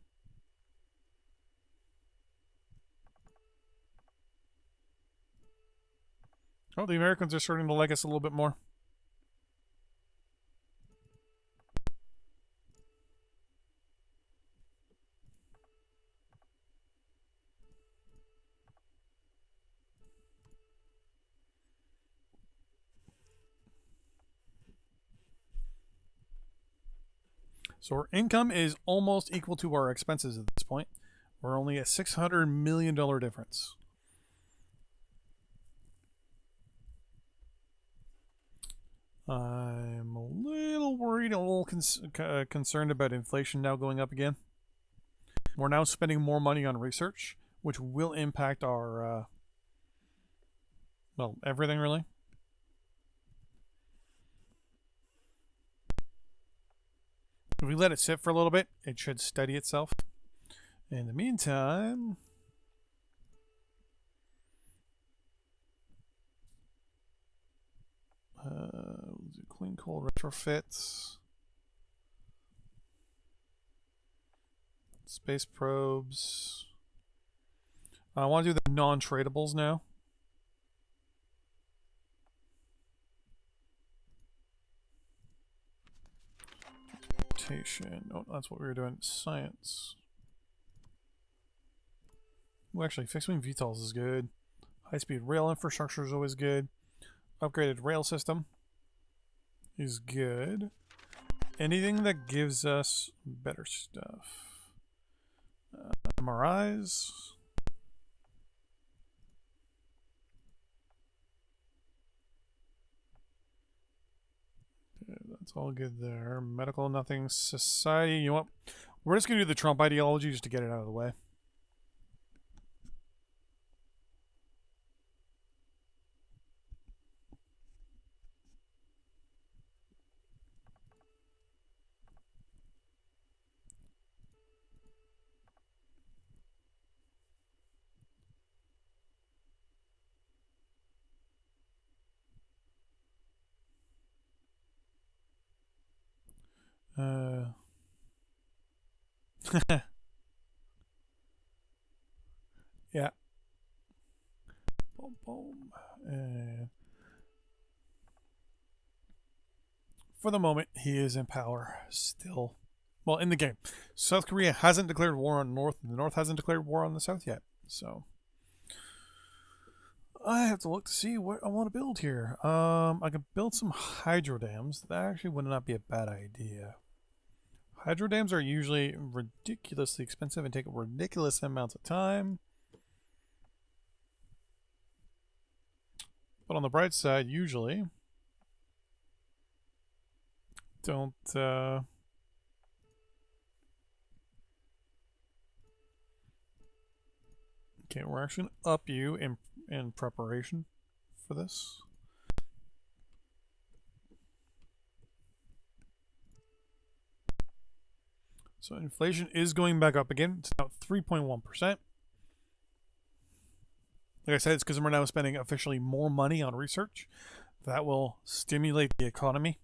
Oh, the Americans are starting to like us a little bit more. So our income is almost equal to our expenses at this point. We're only a $600 million difference. I'm a little worried, a little concerned about inflation now going up again. We're now spending more money on research, which will impact our, well, everything really. If we let it sit for a little bit, it should steady itself. In the meantime, clean coal retrofits, space probes. I want to do the non-tradables now. Oh, that's what we were doing. Science. Well, actually, fixed-wing VTOLs is good. High-speed rail infrastructure is always good. Upgraded rail system is good. Anything that gives us better stuff. MRIs. That's all good there. Medical, nothing. Society, you know what? We're just going to do the Trump ideology just to get it out of the way. Yeah. Boom, boom. And for the moment, he is in power still. Well, in the game. South Korea hasn't declared war on the North, and the North hasn't declared war on the South yet. So I have to look to see what I want to build here. I can build some hydro dams. That actually would not be a bad idea. Hydro dams are usually ridiculously expensive and take ridiculous amounts of time. But on the bright side, usually don't okay, we're actually going to up you in preparation for this. So inflation is going back up again. It's now 3.1%. Like I said, it's because we're now spending officially more money on research. That will stimulate the economy.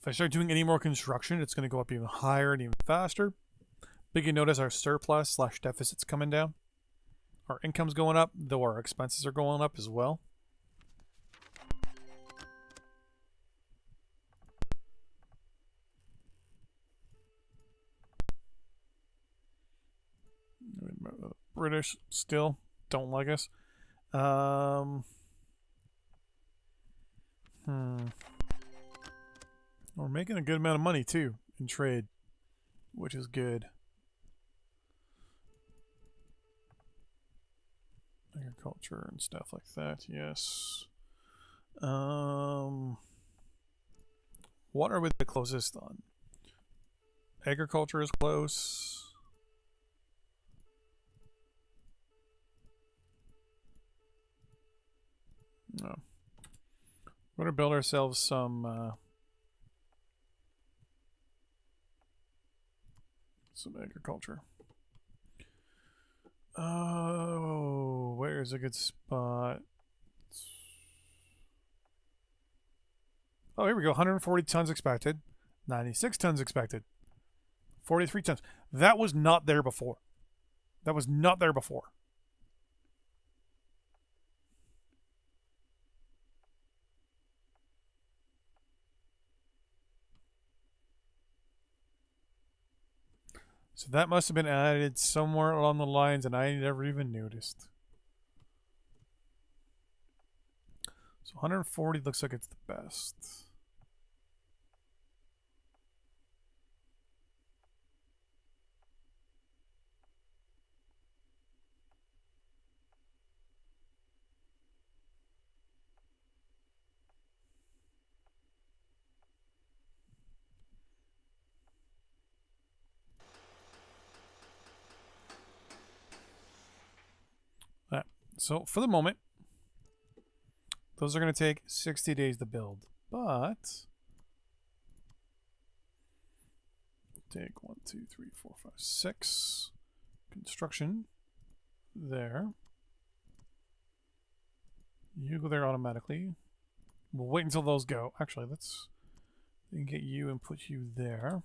If I start doing any more construction, it's going to go up even higher and even faster. But you can notice our surplus / deficit's coming down. Our income's going up, though our expenses are going up as well. British still don't like us. We're making a good amount of money too in trade, which is good. Agriculture and stuff like that, yes. What are we the closest on? Agriculture is close. No. We're going to build ourselves some agriculture. Oh, where's a good spot? Oh, here we go. 140 tons expected. 96 tons expected. 43 tons. That was not there before. That was not there before. So that must have been added somewhere along the lines and I never even noticed. So 140 looks like it's the best. So for the moment, those are going to take 60 days to build, but take 1, 2, 3, 4, 5, 6 construction there. You go there automatically. We'll wait until those go. Actually, let's get you and put you there.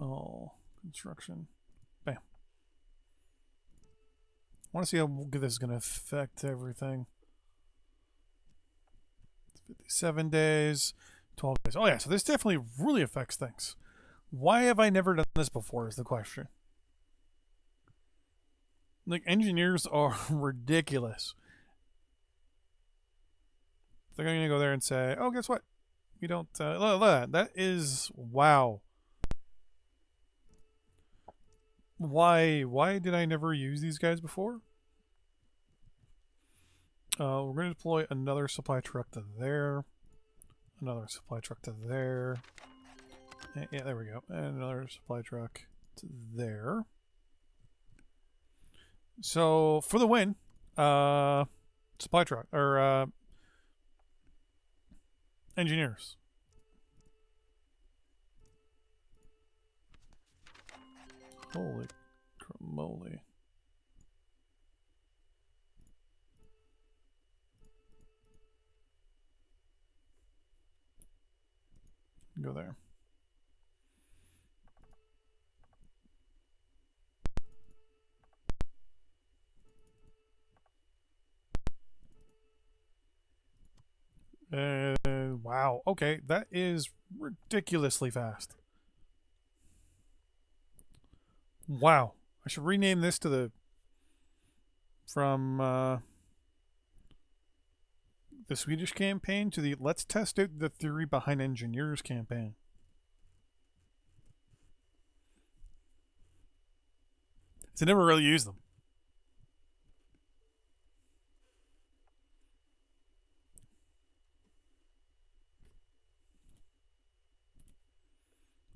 Oh, construction. Bam. I want to see how good this is going to affect everything. 57 days, 12 days. Oh, yeah, so this definitely really affects things. Why have I never done this before is the question. Like, engineers are ridiculous. They're going to go there and say, oh, guess what? We don't, look at that. That is, wow. Why did I never use these guys before? We're going to deploy another supply truck to there. Another supply truck to there. Yeah, there we go. And another supply truck to there. So, for the win, supply truck, or engineers. Holy moly. Go there. Wow. Okay, that is ridiculously fast. Wow. I should rename this to the from the Swedish campaign to the Let's Test Out the Theory Behind Engineers campaign. So I never really used them.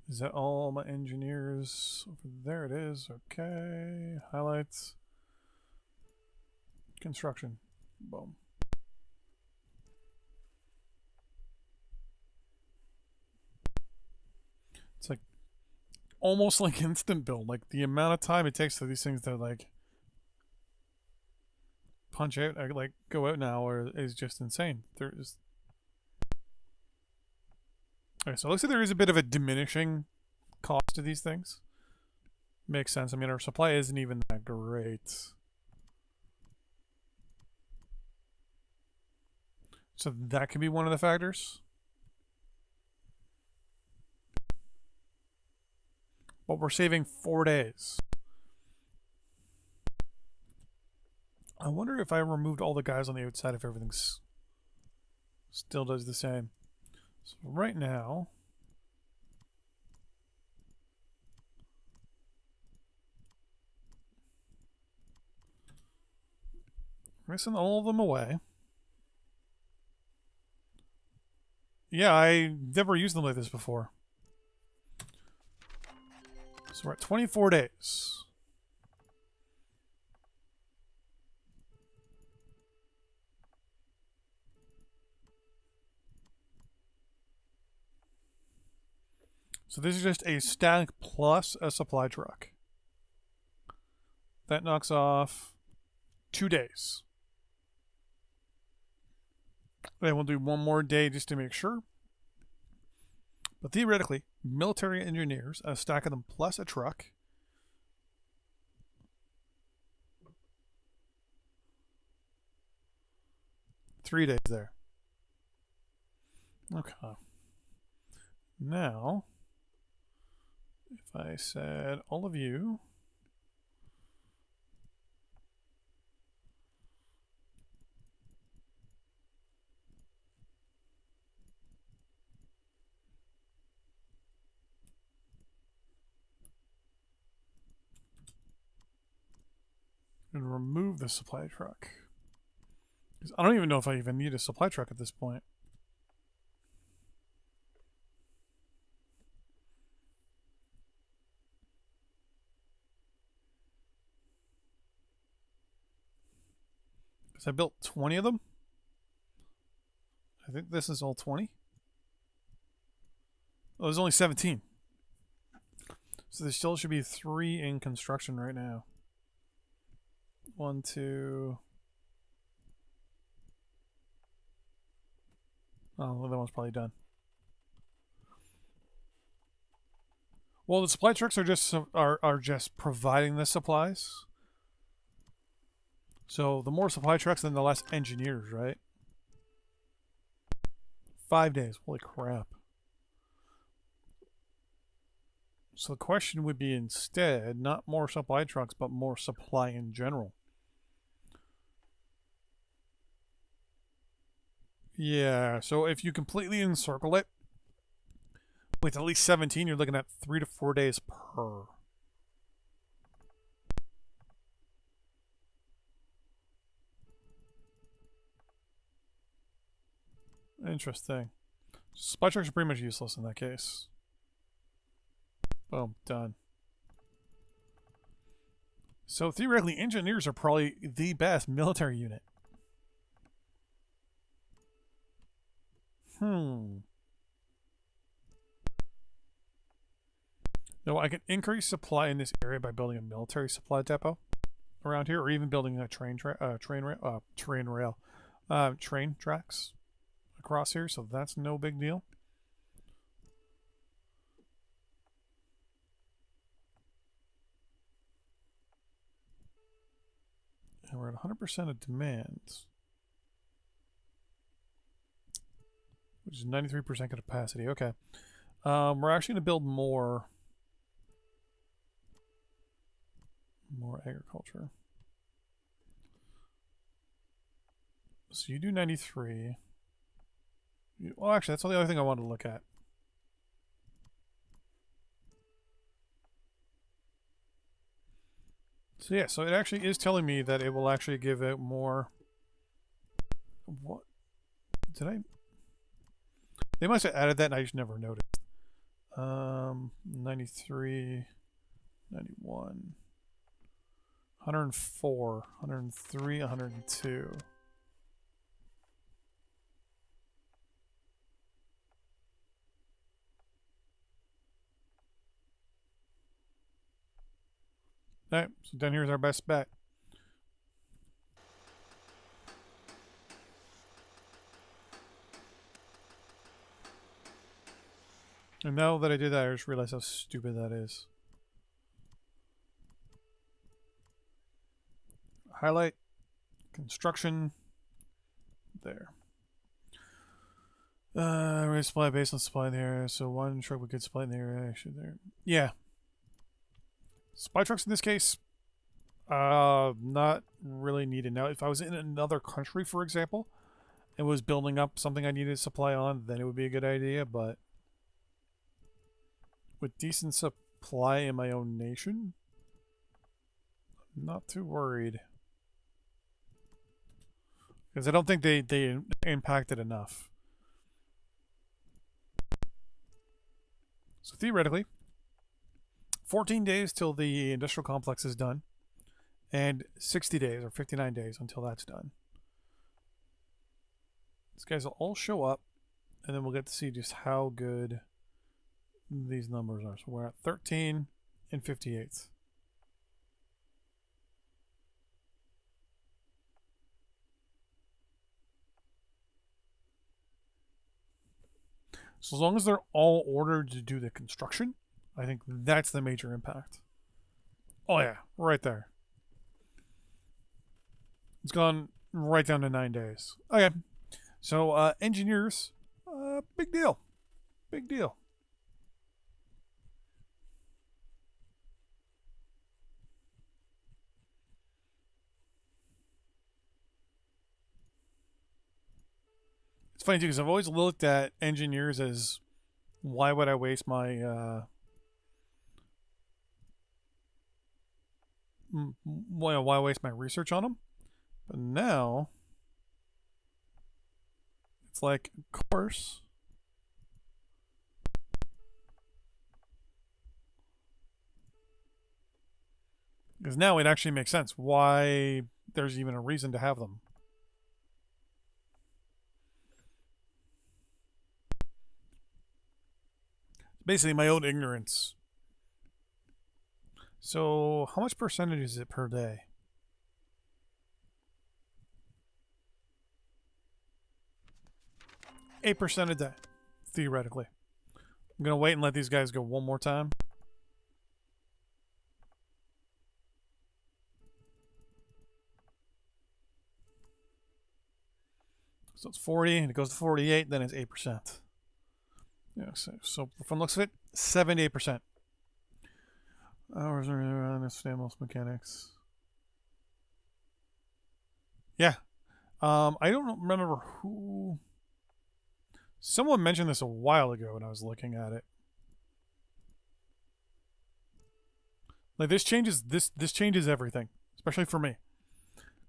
Is that all my engineers? There it is. Okay. Highlights. Construction. Boom. It's like almost like instant build. Like the amount of time it takes for these things to like punch out, like go out now, or is just insane. There's okay, so it looks like there is a bit of a diminishing cost to these things. Makes sense. I mean, our supply isn't even that great. So that could be one of the factors. But we're saving 4 days. I wonder if I removed all the guys on the outside if everything's Still does the same. So right now, we're send all of them away. Yeah, I never used them like this before. So we're at 24 days. So this is just a stack plus a supply truck. That knocks off 2 days. And we'll do one more day just to make sure. But theoretically, military engineers, a stack of them plus a truck. Three days there. Okay. Now, if I said all of you and remove the supply truck. I don't even know if I even need a supply truck at this point. Because I built 20 of them. I think this is all 20. Oh, there's only 17. So there still should be 3 in construction right now. 1, 2. Oh, that one's probably done. Well, the supply trucks are just providing the supplies. So the more supply trucks, then the less engineers, right? 5 days. Holy crap. So the question would be instead, not more supply trucks, but more supply in general. Yeah, so if you completely encircle it with at least 17, you're looking at 3 to 4 days per. Interesting. Supply trucks are pretty much useless in that case. Boom, done. So theoretically, engineers are probably the best military unit. No, I can increase supply in this area by building a military supply depot around here, or even building a train tracks across here. So that's no big deal. And we're at 100% of demand, which is 93% capacity. Okay. We're actually going to build more agriculture. So you do 93. Well, actually, that's the only thing I wanted to look at. So yeah, so it actually is telling me that it will actually give out more. What? Did I? They must have added that and I just never noticed. 93, 91, 104, 103, 102. Alright, so down here is our best bet. And now that I did that, I just realized how stupid that is. Highlight, construction, there. We're gonna supply baseline supply in the area, so one truck we could supply in the area. Actually, there. Yeah. Supply trucks in this case, not really needed. Now, if I was in another country, for example, it was building up something I needed supply on, then it would be a good idea, but with decent supply in my own nation, I'm not too worried. Because I don't think they impacted enough. So theoretically, 14 days till the industrial complex is done, and 60 days or 59 days until that's done. These guys will all show up, and then we'll get to see just how good these numbers are. So we're at 13 and 58. So as long as they're all ordered to do the construction, I think that's the major impact. Oh yeah, right there. It's gone right down to 9 days. Okay. So engineers, big deal. Big deal. It's funny too because I've always looked at engineers as why would I waste my why waste my research on them? But now it's like, of course. Because now it actually makes sense why there's even a reason to have them. Basically my own ignorance. So how much percentage is it per day? 8% a day, theoretically. I'm going to wait and let these guys go one more time. So it's 40, and it goes to 48, then it's 8%. Yeah, so from looks of it, 78%. Hours are stimulus mechanics. Yeah. I don't remember who. Someone mentioned this a while ago when I was looking at it. Like this changes everything, especially for me.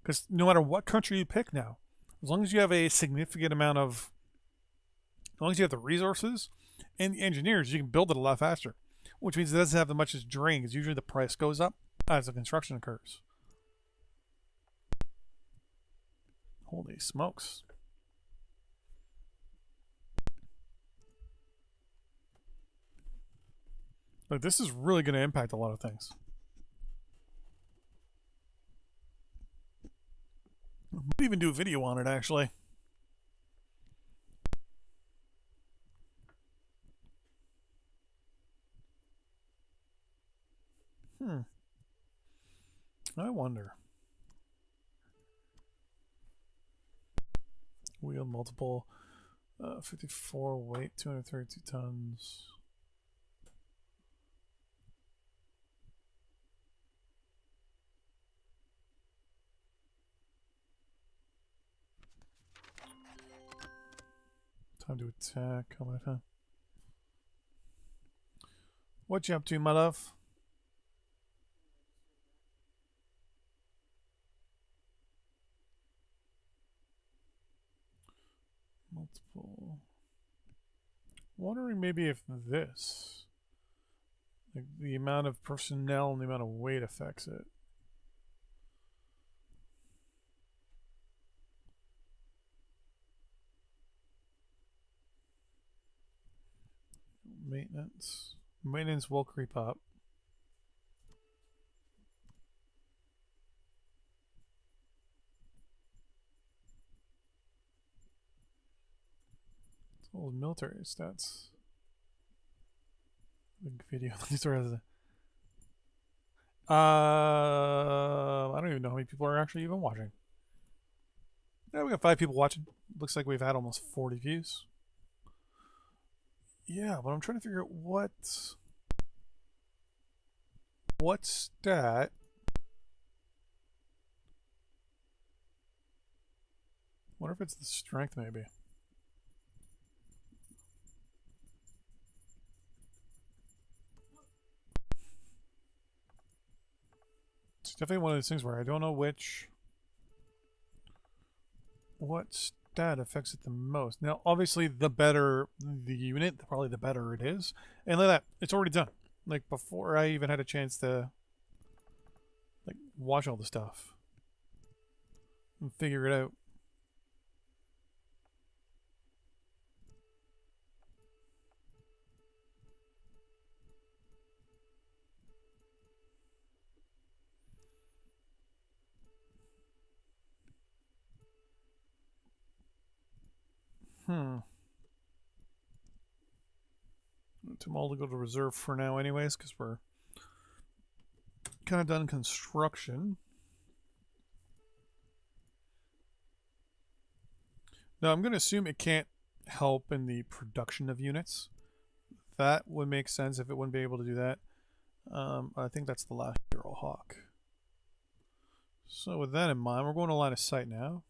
Because no matter what country you pick now, as long as you have a significant amount of, as long as you have the resources and the engineers, you can build it a lot faster. Which means it doesn't have as much as drain, because usually the price goes up as the construction occurs. Holy smokes. Like, this is really going to impact a lot of things. I might even do a video on it, actually. I wonder. Wheel multiple, 54 weight, 232 tons. Time to attack. How much time? What you up to, my love? Multiple. Wondering maybe if this, like the amount of personnel and the amount of weight affects it. Maintenance. Maintenance will creep up. All military stats. Big video. I don't even know how many people are actually even watching. Yeah, we got 5 people watching. Looks like we've had almost 40 views. Yeah, but I'm trying to figure out what stat. Wonder if it's the strength, maybe. It's definitely one of those things where I don't know what stat affects it the most. Now, obviously, the better the unit, probably the better it is. And like that, it's already done. Like, before I even had a chance to, like, watch all the stuff and figure it out. I'm all to go to reserve for now anyways, because we're kind of done construction. Now, I'm going to assume it can't help in the production of units. That would make sense if it wouldn't be able to do that. I think that's the last Hero Hawk. So with that in mind, we're going to line of sight now.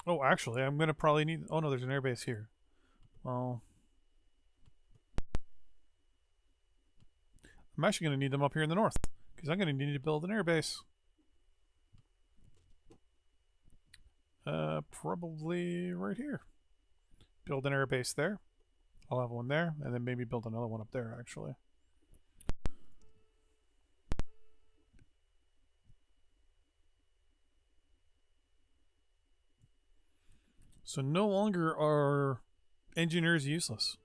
Oh, actually, I'm going to probably need... Oh, no, there's an airbase here. Well... I'm actually going to need them up here in the north, because I'm going to need to build an airbase. Probably right here. Build an airbase there. I'll have one there, and then maybe build another one up there, actually. So no longer are engineers useless.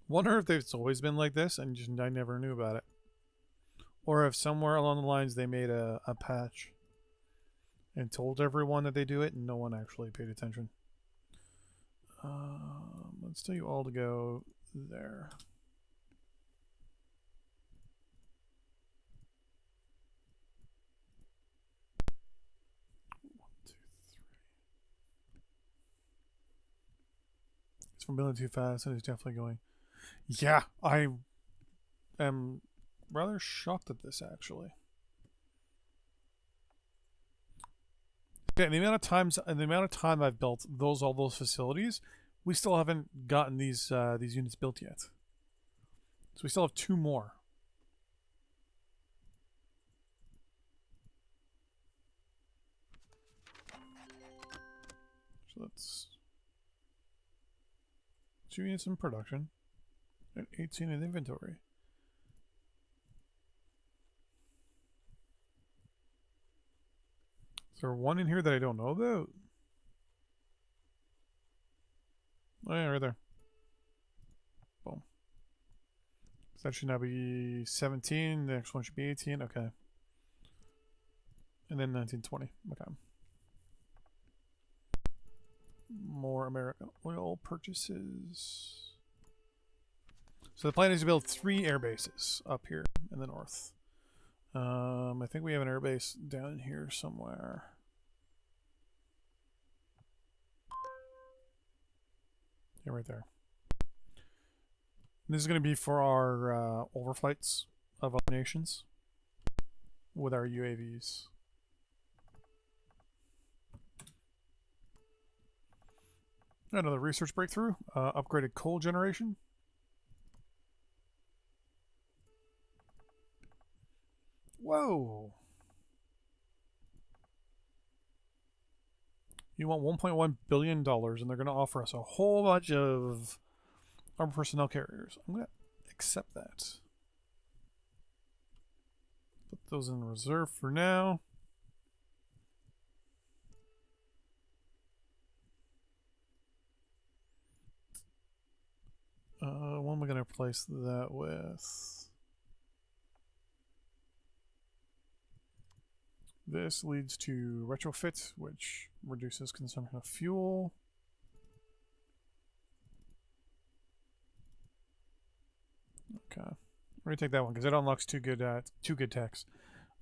Wonder if it's always been like this and just I never knew about it. Or if somewhere along the lines they made a patch and told everyone that they do it and no one actually paid attention. Let's tell you all to go there. It's from building too fast and it's definitely going. Yeah, I am rather shocked at this actually. Okay, the amount of time I've built all those facilities, we still haven't gotten these units built yet. So we still have 2 more. So that's 2 units in production and 18 in inventory. Is there one in here that I don't know about? Oh yeah, right there. Boom. So that should now be 17. The next one should be 18. Okay. And then 1920. Okay. More American oil purchases. So the plan is to build 3 air bases up here in the north. I think we have an air base down here somewhere. Yeah, right there. And this is going to be for our overflights of other nations with our UAVs. Another research breakthrough. Upgraded coal generation. Whoa! You want $1.1 billion, and they're going to offer us a whole bunch of armored personnel carriers. I'm going to accept that. Put those in reserve for now. What am I going to replace that with? This leads to retrofit, which reduces consumption of fuel. Okay, we're gonna take that one because it unlocks 2 good techs.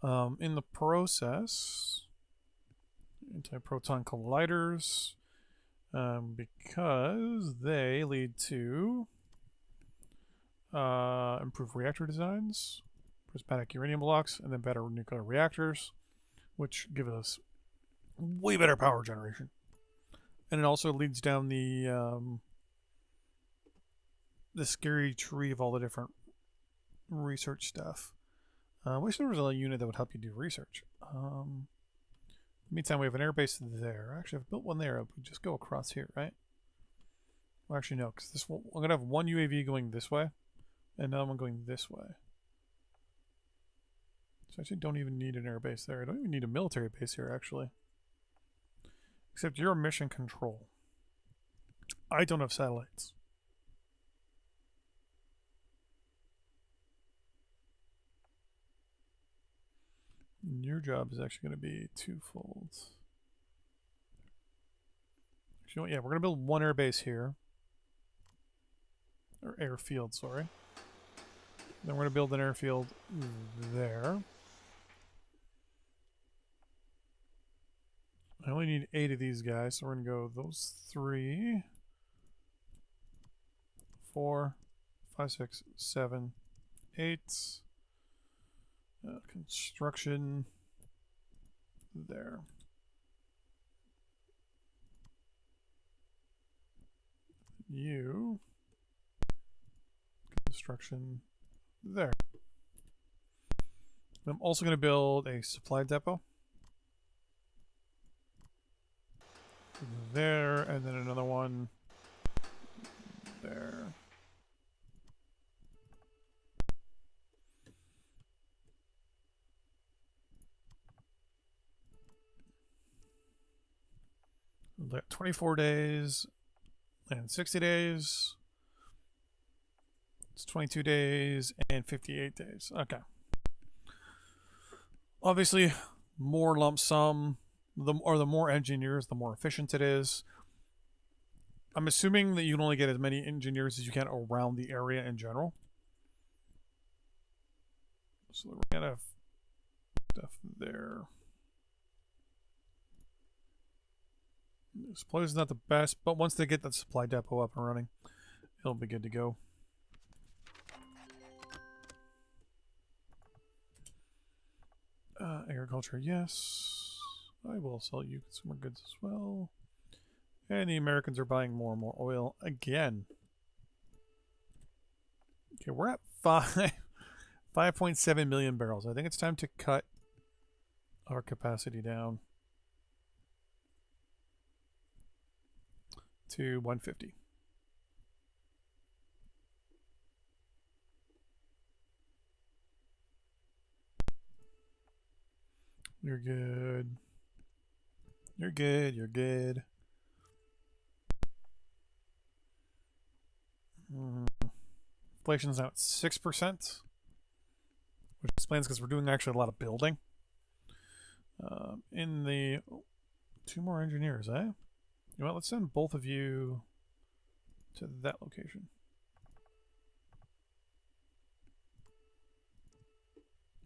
In the process, anti-proton colliders, because they lead to improved reactor designs, prismatic uranium blocks, and then better nuclear reactors, which give us way better power generation. And it also leads down the scary tree of all the different research stuff. I wish there was a unit that would help you do research. Meantime, we have an airbase there. Actually, I've built one there. We just go across here, right? Well, actually, no, because this one, I'm gonna have one UAV going this way, and another one going this way. So I actually don't even need an airbase there. I don't even need a military base here, actually. Except you're a mission control. I don't have satellites. And your job is actually going to be twofold. Actually, yeah, we're going to build one airbase here. Or airfield, sorry. Then we're going to build an airfield there. I only need 8 of these guys, so we're going to go those 3, 4, 5, 6, 7, 8. Construction there. You. Construction there. I'm also going to build a supply depot. There, and then another one there. Like 24 days and 60 days. It's 22 days and 58 days. Okay. Obviously, more lump sum, the more engineers, the more efficient it is. I'm assuming that you can only get as many engineers as you can around the area in general. So we're gonna have stuff there. The supply is not the best, but once they get that supply depot up and running, it'll be good to go. Agriculture, yes. I will sell you consumer goods as well. And the Americans are buying more and more oil again. Okay, we're at 5.7 million barrels. I think it's time to cut our capacity down to 150. You're good. You're good. You're good. Inflation is now at 6%, which explains because we're doing actually a lot of building. In the 2 more engineers, eh? You know what? Let's send both of you to that location.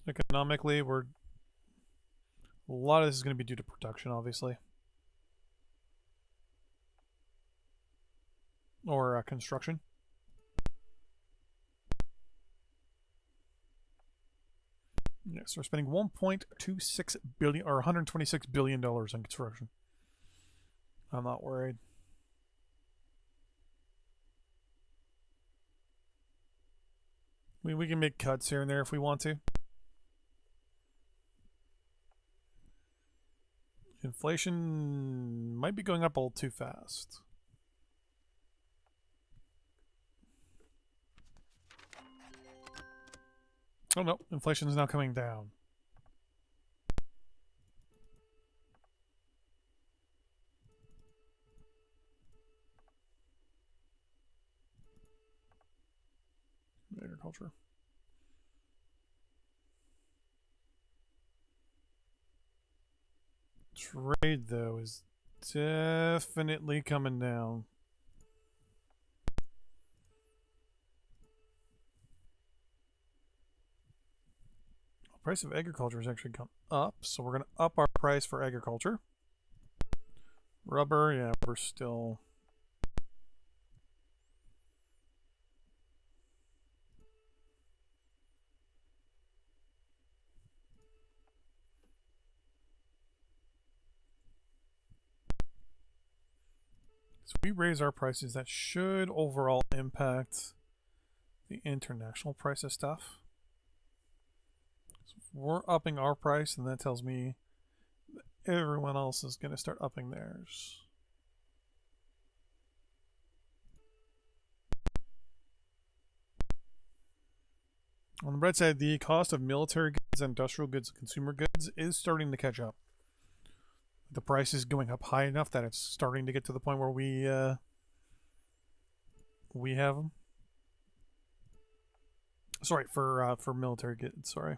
Economically, a lot of this is going to be due to production, obviously. Or construction. Yes, we're spending 1.26 billion or 126 billion dollars on construction. I'm not worried. We can make cuts here and there if we want to. Inflation might be going up a little too fast. Oh no, inflation is now coming down. Agriculture. Trade, though, is definitely coming down. The price of agriculture has actually come up, so we're going to up our price for agriculture. Rubber, yeah, we're still... So we raise our prices, that should overall impact the international price of stuff. So we're upping our price, and that tells me everyone else is going to start upping theirs. On the bright side, the cost of military goods, industrial goods, and consumer goods is starting to catch up. The price is going up high enough that it's starting to get to the point where we have them. Sorry, for military goods. Sorry.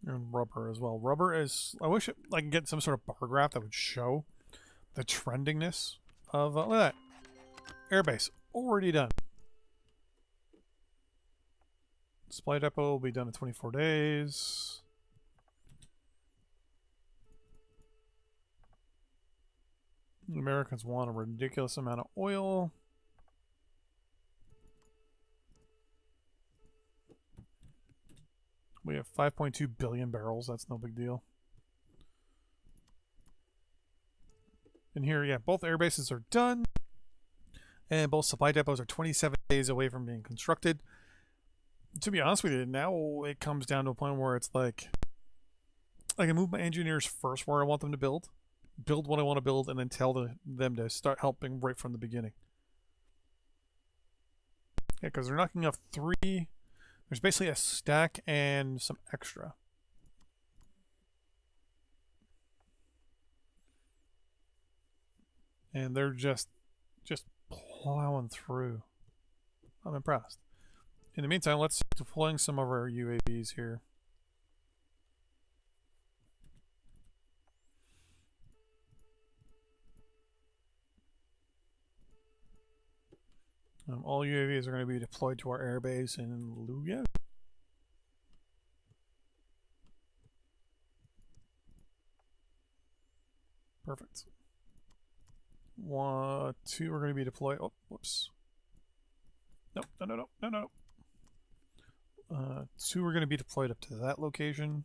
And rubber as well. Rubber is. I wish I could get some sort of bar graph that would show the trendingness of. Look at that. Airbase already done. Supply depot will be done in 24 days. Americans want a ridiculous amount of oil. We have 5.2 billion barrels. That's no big deal. And here, yeah, both air bases are done. And both supply depots are 27 days away from being constructed. To be honest with you, now it comes down to a point where it's like I can move my engineers first where I want them to build what I want to build, and then tell them to start helping right from the beginning. Yeah, because they're knocking off 3. There's basically a stack and some extra. And they're just plowing through. I'm impressed. In the meantime, let's deploying some of our UAVs here. All UAVs are going to be deployed to our airbase in Luya. Perfect. 1, 2 are going to be deployed. Oh, whoops. Nope, no. 2 are going to be deployed up to that location.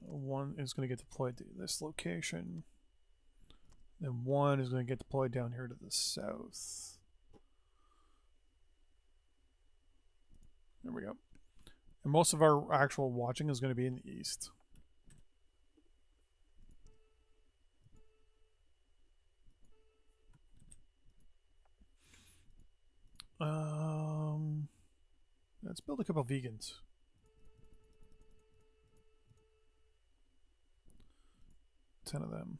One is going to get deployed to this location. Then 1 is going to get deployed down here to the south. There we go. And most of our actual watching is going to be in the east. Let's build a couple of vegans. Ten of them.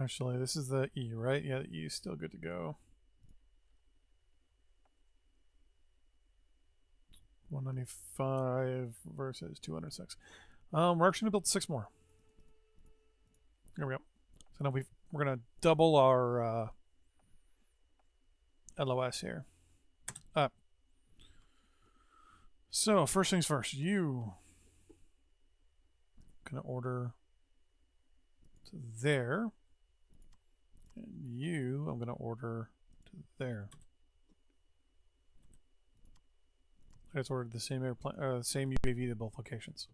Actually, this is the E, right? Yeah, the E is still good to go. 195 versus 206. We're actually gonna build 6 more. There we go. So now we're gonna double our LOS here. Up. So first things first, you gonna order to there, and you I'm gonna order to there. I just ordered the same airplane, same UAV to both locations.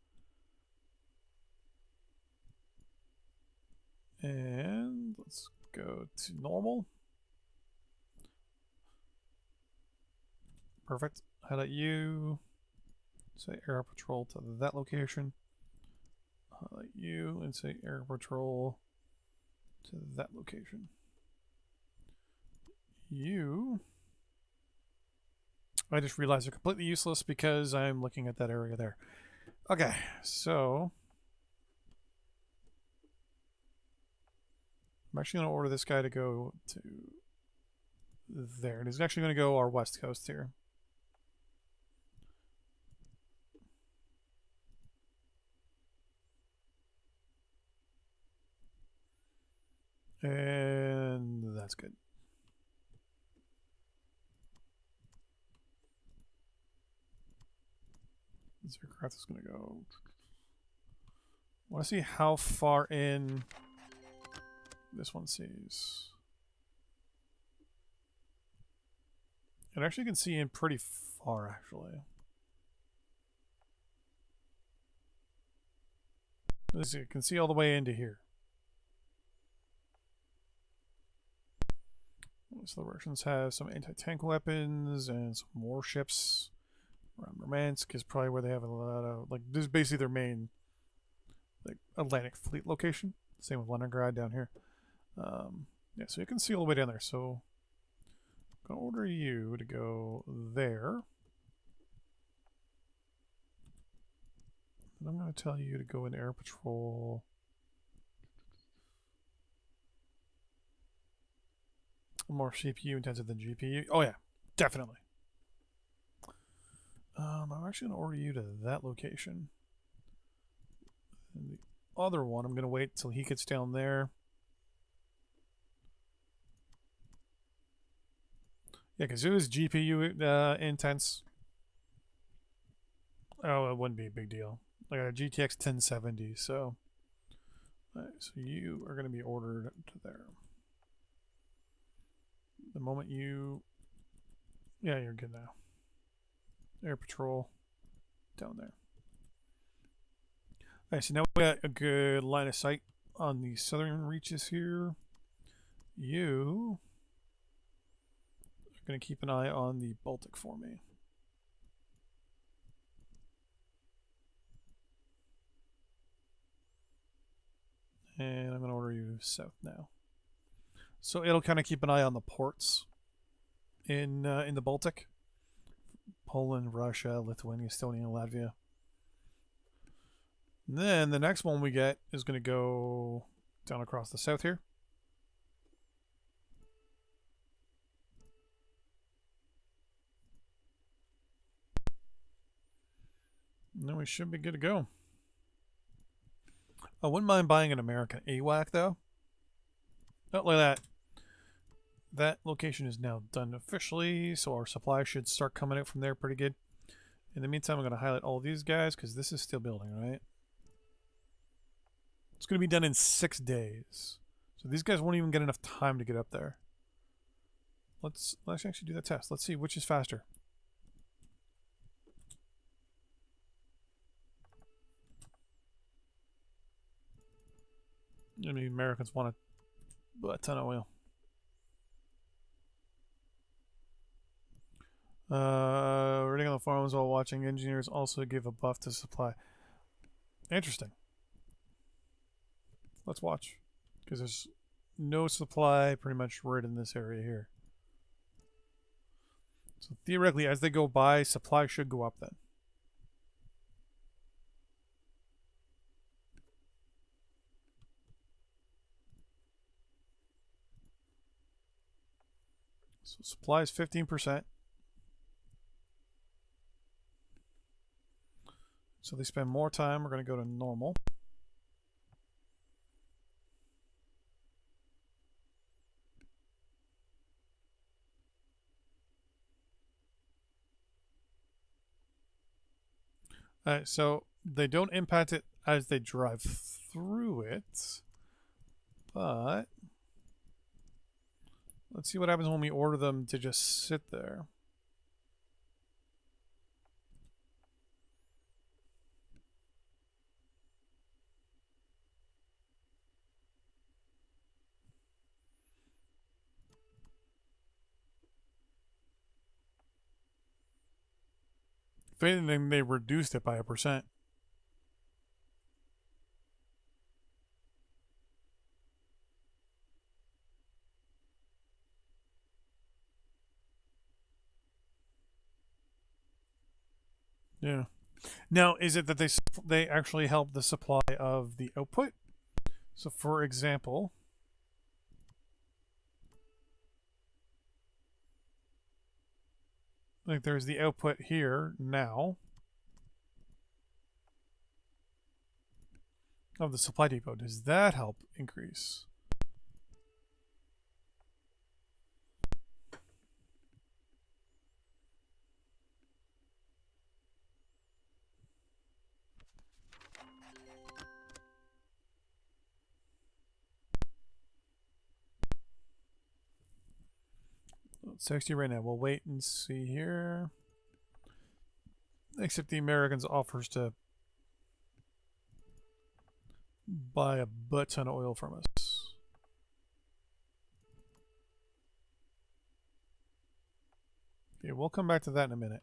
And let's go to normal. Perfect. Highlight you. Say air patrol to that location. Highlight you and say air patrol to that location. You. I just realized they're completely useless because I'm looking at that area there. Okay, so I'm actually going to order this guy to go to there. And he's actually going to go our west coast here. And that's good. This aircraft is going to go want to see how far in this one sees. It actually can see in pretty far, actually. Let's see, it can see all the way into here. So the Russians have some anti-tank weapons and some warships. Around Murmansk is probably where they have a lot of, like, this is basically their main, like, Atlantic Fleet location. Same with Leningrad down here. Yeah, so you can see all the way down there. So I'm going to order you to go there. And I'm going to tell you to go in air patrol. More CPU intensive than GPU. Oh yeah, definitely. I'm actually going to order you to that location. And the other one, I'm going to wait till he gets down there. Yeah, because it was GPU intense. Oh, it wouldn't be a big deal. I got a GTX 1070, so... Alright, so you are going to be ordered to there. The moment you... Yeah, you're good now. Air patrol down there. Alright, so now we got a good line of sight on the southern reaches here. You are going to keep an eye on the Baltic for me. And I'm going to order you south now. So it'll kind of keep an eye on the ports in the Baltic. Poland, Russia, Lithuania, Estonia, and Latvia. And then the next one we get is going to go down across the south here. And then we should be good to go. I wouldn't mind buying an American AWAC though. Oh, look at that. That location is now done officially, so our supply should start coming out from there pretty good. In the meantime, I'm going to highlight all these guys because this is still building, right? It's going to be done in 6 days. So these guys won't even get enough time to get up there. Let's actually do that test. Let's see which is faster. I mean, Americans want a ton of oil. Reading on the forums while watching, engineers also give a buff to supply. Interesting. Let's watch. Because there's no supply pretty much right in this area here. So theoretically, as they go by, supply should go up then. So supply is 15%. So they spend more time. We're going to go to normal. Alright, so they don't impact it as they drive through it, but let's see what happens when we order them to just sit there. If anything, they reduced it by 1%. Yeah. Now, is it that they actually help the supply of the output? So, for example, like there's the output here now of the supply depot. Does that help increase? it's 60 right now. We'll wait and see here. Except the Americans offers to buy a butt ton of oil from us. Okay, we'll come back to that in a minute.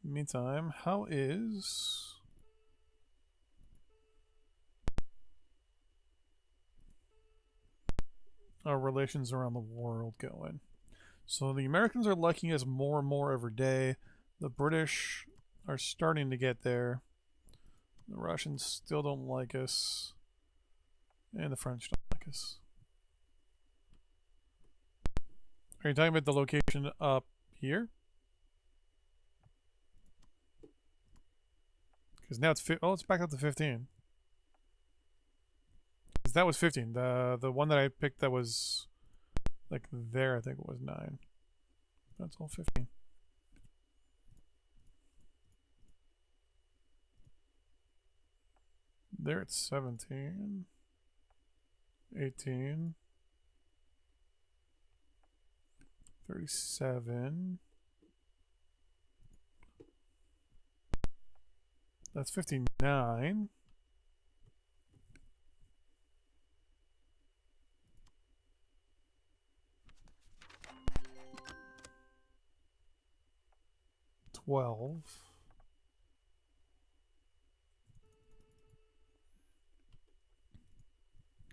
Meantime, how is our relations around the world going? So the Americans are liking us more and more every day. The British are starting to get there. The Russians still don't like us. And the French don't like us. Are you talking about the location up here? Because now it's it's back up to 15. Because that was 15. The one that I picked that was like there, I think it was 9. That's all 15. There it's 17. 18. 37. That's 59.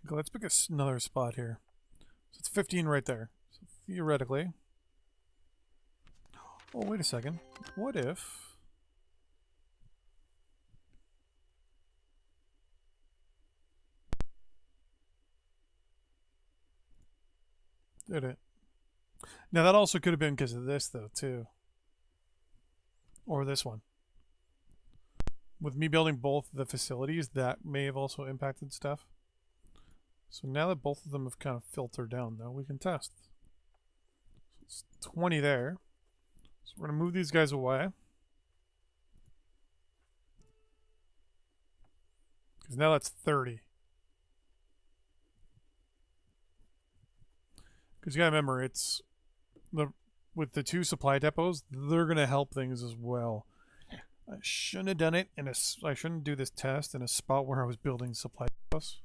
Okay, let's pick another spot here. So it's 15 right there. So theoretically. Oh, wait a second. What if... Did it? Now that also could have been because of this though, too. Or this one. With me building both the facilities, that may have also impacted stuff. So now that both of them have kind of filtered down though, we can test. So it's 20 there. So we're going to move these guys away. Because now that's 30. Because you gotta remember, it's with the 2 supply depots, they're gonna help things as well. I shouldn't have done it in a. I shouldn't do this test in a spot where I was building supply depots.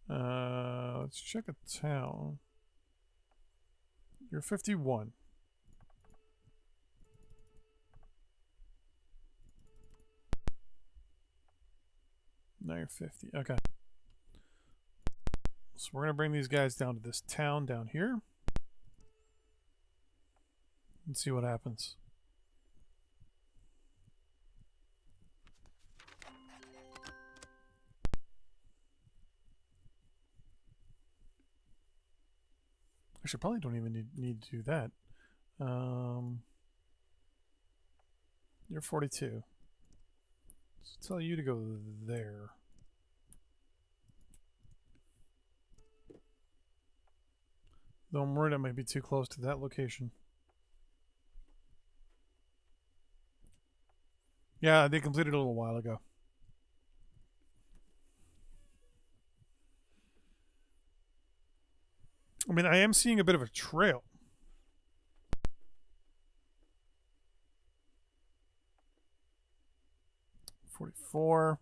Let's check a town. You're 51. Now you're 50. Okay. So we're going to bring these guys down to this town down here. And see what happens. Actually, probably don't even need to do that. You're 42. Let's tell you to go there. Though I'm worried I might be too close to that location. Yeah, they completed a little while ago. I mean, I am seeing a bit of a trail. $44.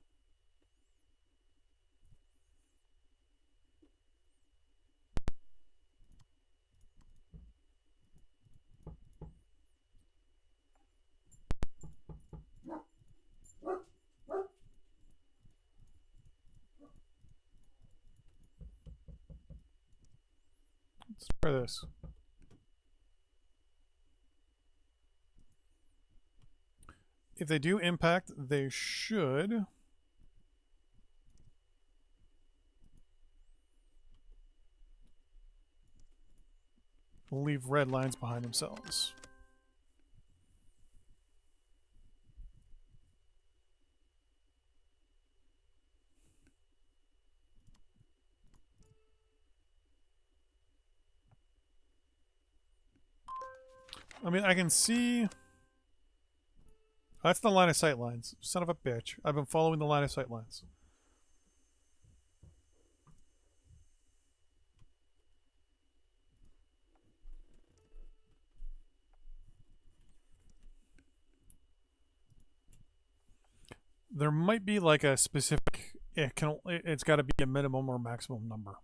Let's try this. If they do impact, they should leave red lines behind themselves. I mean, I can see... That's the line of sight lines. Son of a bitch. I've been following the line of sight lines. There might be like a specific. It's got to be a minimum or maximum number.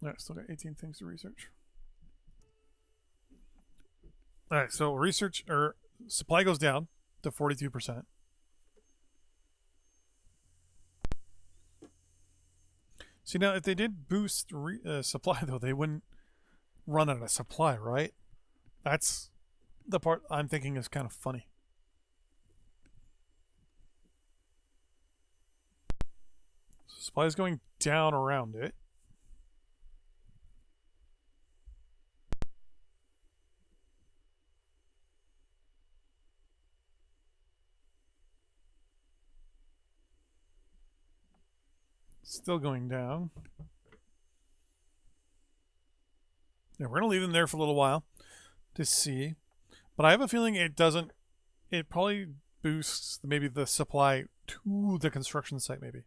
Alright, still got 18 things to research. Alright, so research or supply goes down to 42%. See, now if they did boost supply, though, they wouldn't run out of supply, right? That's the part I'm thinking is kind of funny. So supply is going down around it. Still going down. Yeah, we're going to leave them there for a little while to see. But I have a feeling it doesn't. It probably boosts maybe the supply to the construction site, maybe.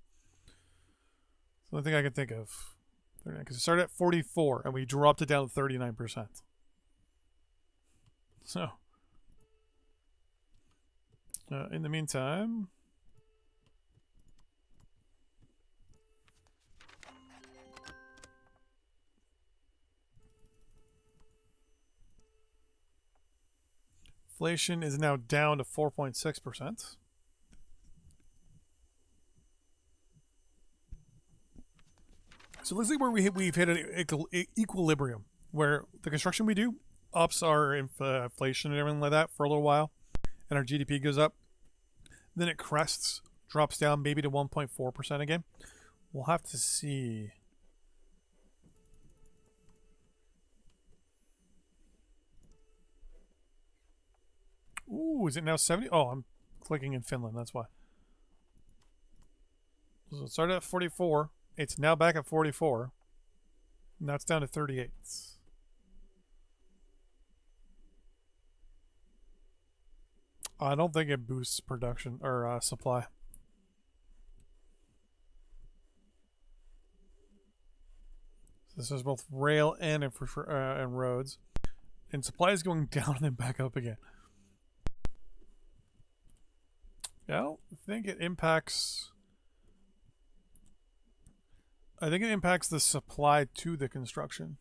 It's the only thing I can think of. Because it started at 44 and we dropped it down to 39%. So, in the meantime. Inflation is now down to 4.6%. So it looks like where we've hit an equilibrium, where the construction we do ups our inflation and everything like that for a little while, and our GDP goes up. Then it crests, drops down maybe to 1.4% again. We'll have to see. Ooh, is it now 70? Oh, I'm clicking in Finland, that's why. So it started at 44. It's now back at 44. Now it's down to 38. I don't think it boosts production or supply. So this is both rail and and roads. And supply is going down and then back up again. I don't think it impacts. I think it impacts the supply to the construction.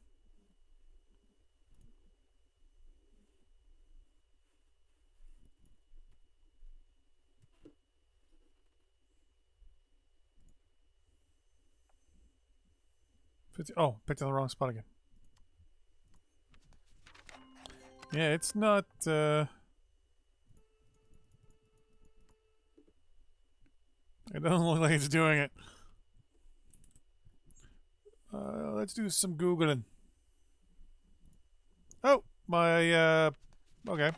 Oh, picked on the wrong spot again. Yeah, it's not. It doesn't look like it's doing it. Let's do some Googling. Oh, my, okay.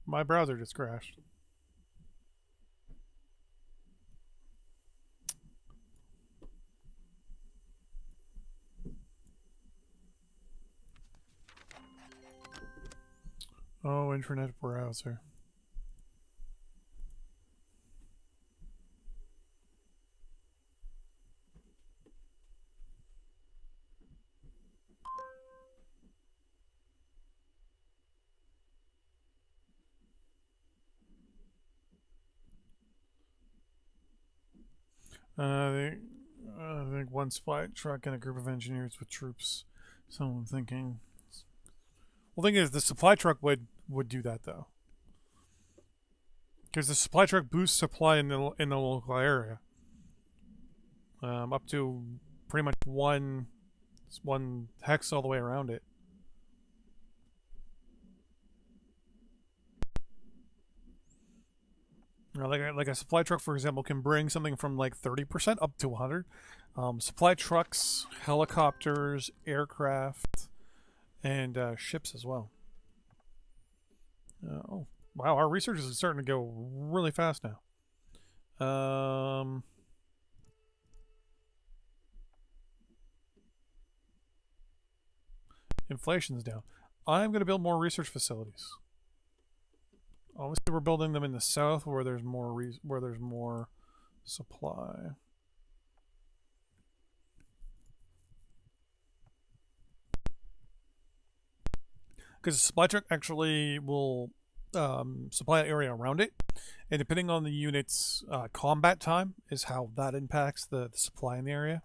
My browser just crashed. Oh, internet browser. I think one supply truck and a group of engineers with troops. So I'm thinking. Well, the thing is, the supply truck would do that though, because the supply truck boosts supply in the local area, up to pretty much one hex all the way around it. Like a supply truck, for example, can bring something from like 30% up to 100. Supply trucks, helicopters, aircraft, and ships as well. Oh, wow, our research is starting to go really fast now. Inflation's down. I'm going to build more research facilities. Obviously, we're building them in the south where there's more supply. Because the supply truck actually will supply an area around it, and depending on the unit's combat time is how that impacts the supply in the area.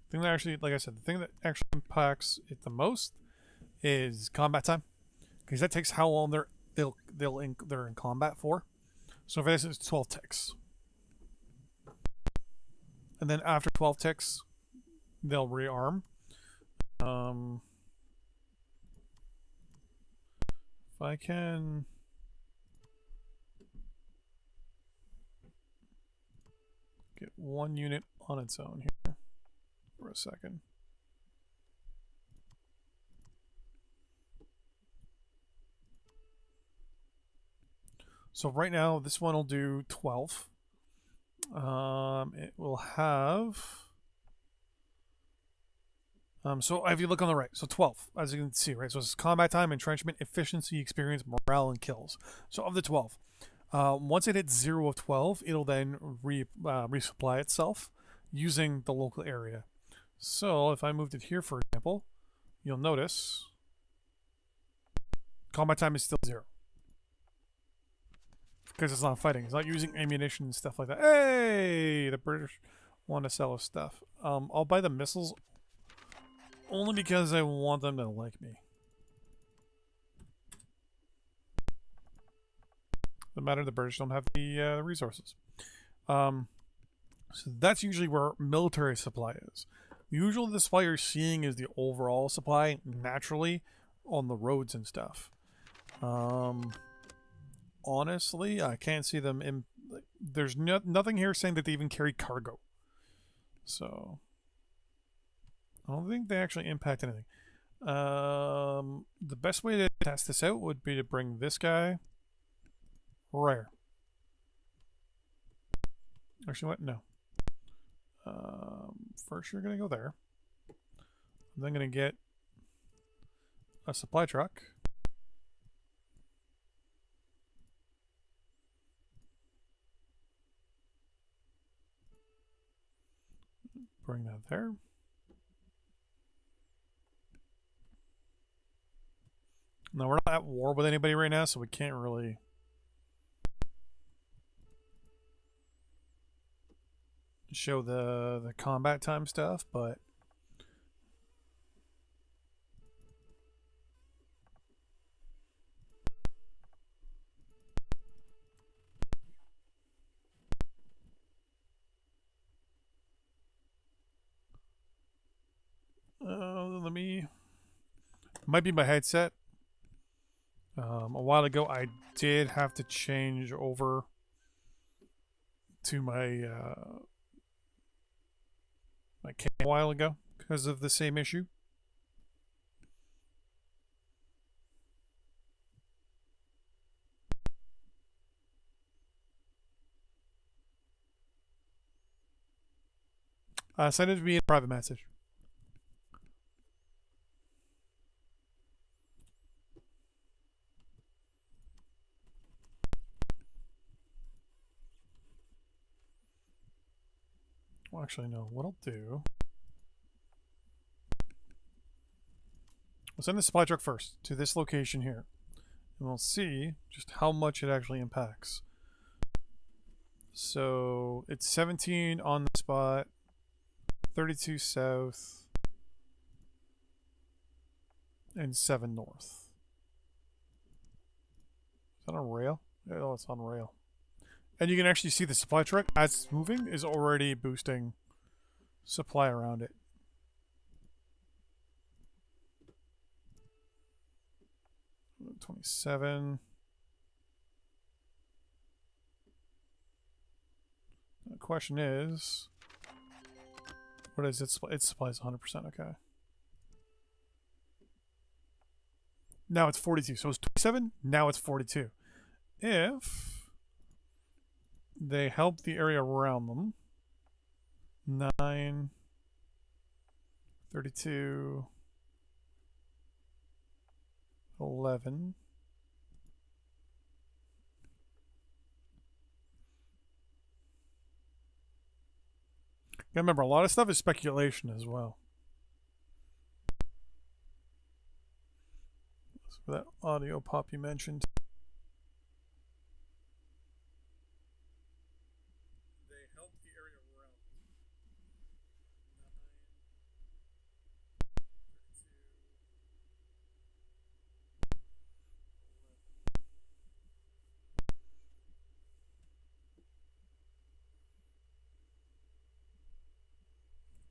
The thing that actually, like I said, the thing that actually impacts it the most is combat time, because that takes how long they're in combat for. So for this, it's 12 ticks, and then after 12 ticks, they'll rearm. If I can get one unit on its own here for a second. So right now, this one will do 12. It will have... so if you look on the right, so 12, as you can see, right? So it's combat time, entrenchment, efficiency, experience, morale, and kills. So of the 12, once it hits 0 of 12, it'll then resupply itself using the local area. So if I moved it here, for example, you'll notice combat time is still 0. Because it's not fighting. It's not using ammunition and stuff like that. Hey! The British want to sell us stuff. I'll buy the missiles only because I want them to like me. No matter, the British don't have the resources. So that's usually where military supply is. Usually the supply you're seeing is the overall supply naturally on the roads and stuff. Honestly, I can't see them in... There's nothing here saying that they even carry cargo. So... I don't think they actually impact anything. The best way to test this out would be to bring this guy rare. Actually, what? No. First, you're going to go there. I'm then going to get a supply truck. Bring that there. Now, we're not at war with anybody right now, so we can't really... show the combat time stuff, but... let me... Might be my headset. A while ago, I did have to change over to my my cam a while ago because of the same issue. Send it to me in a private message. Well, actually, no. What I'll do... We'll send the supply truck first to this location here. And we'll see just how much it actually impacts. So, it's 17 on the spot. 32 south. And 7 north. Is that on rail? Yeah, oh, it's on rail. And you can actually see the supply truck, as it's moving, is already boosting supply around it. $27. The question is, what is it? It supplies 100%. Okay. Now it's 42. So it's 27. Now it's 42. If they help the area around them, 9, 32, 11. Remember, a lot of stuff is speculation as well. So that audio pop you mentioned. They help the area around. 9, 32.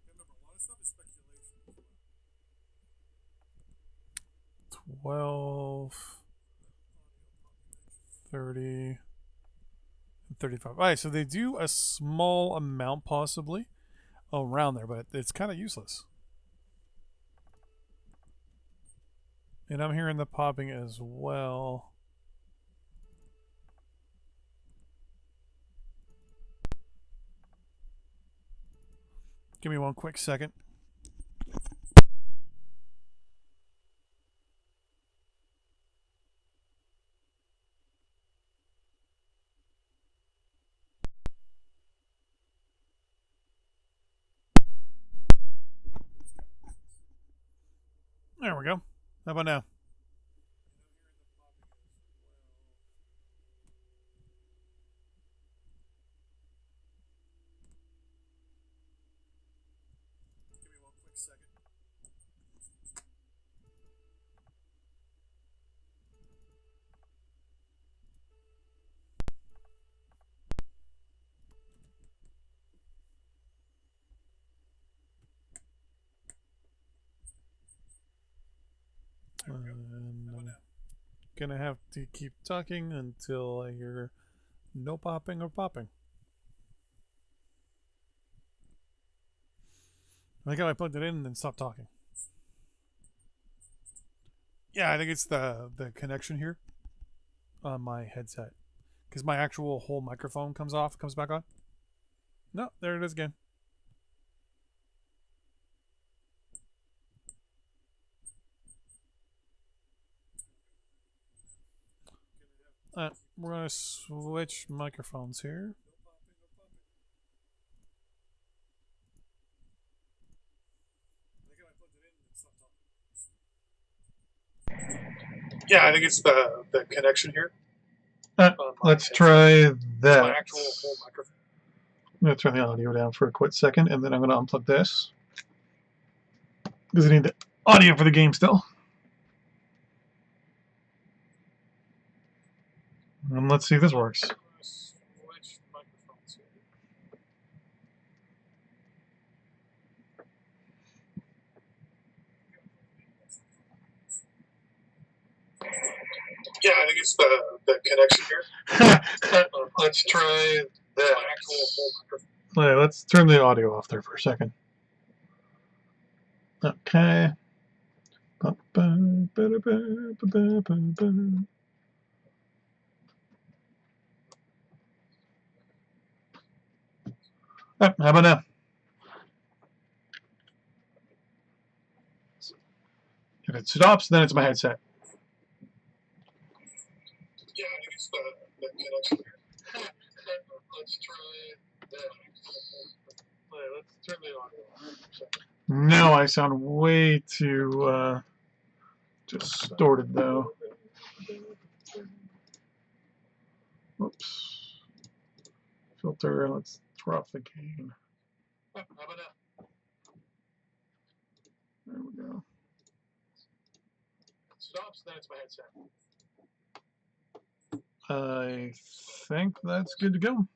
Remember, a lot of stuff is speculation as well. 12, 30, and 35. All right, so they do a small amount possibly around there, but it's kind of useless. And I'm hearing the popping as well. Give me one quick second. There we go. How about now? Give me one quick second. And I'm gonna have to keep talking until I hear no popping or popping. I think I plugged it in and then stopped talking. Yeah, I think it's the connection here on my headset, because my actual whole microphone comes back on. No, there it is again. We're gonna switch microphones here. Yeah, I think it's the connection here. Let's try that. My actual whole microphone. I'm going to turn the audio down for a quick second, and then I'm going to unplug this, because I need the audio for the game still. And let's see if this works. Switch microphones here. Yeah, I think it's the connection here. Let's try that. My actual whole microphone. Let's turn the audio off there for a second. Okay. How about now? If it stops, then it's my headset. Yeah, I think it's the connection here. Let's try that. Let's turn the audio off for a second. Now I sound way too distorted, though. Oops. Filter, let's drop the gain. How about that? There we go. It stops, then it's my headset. I think that's good to go.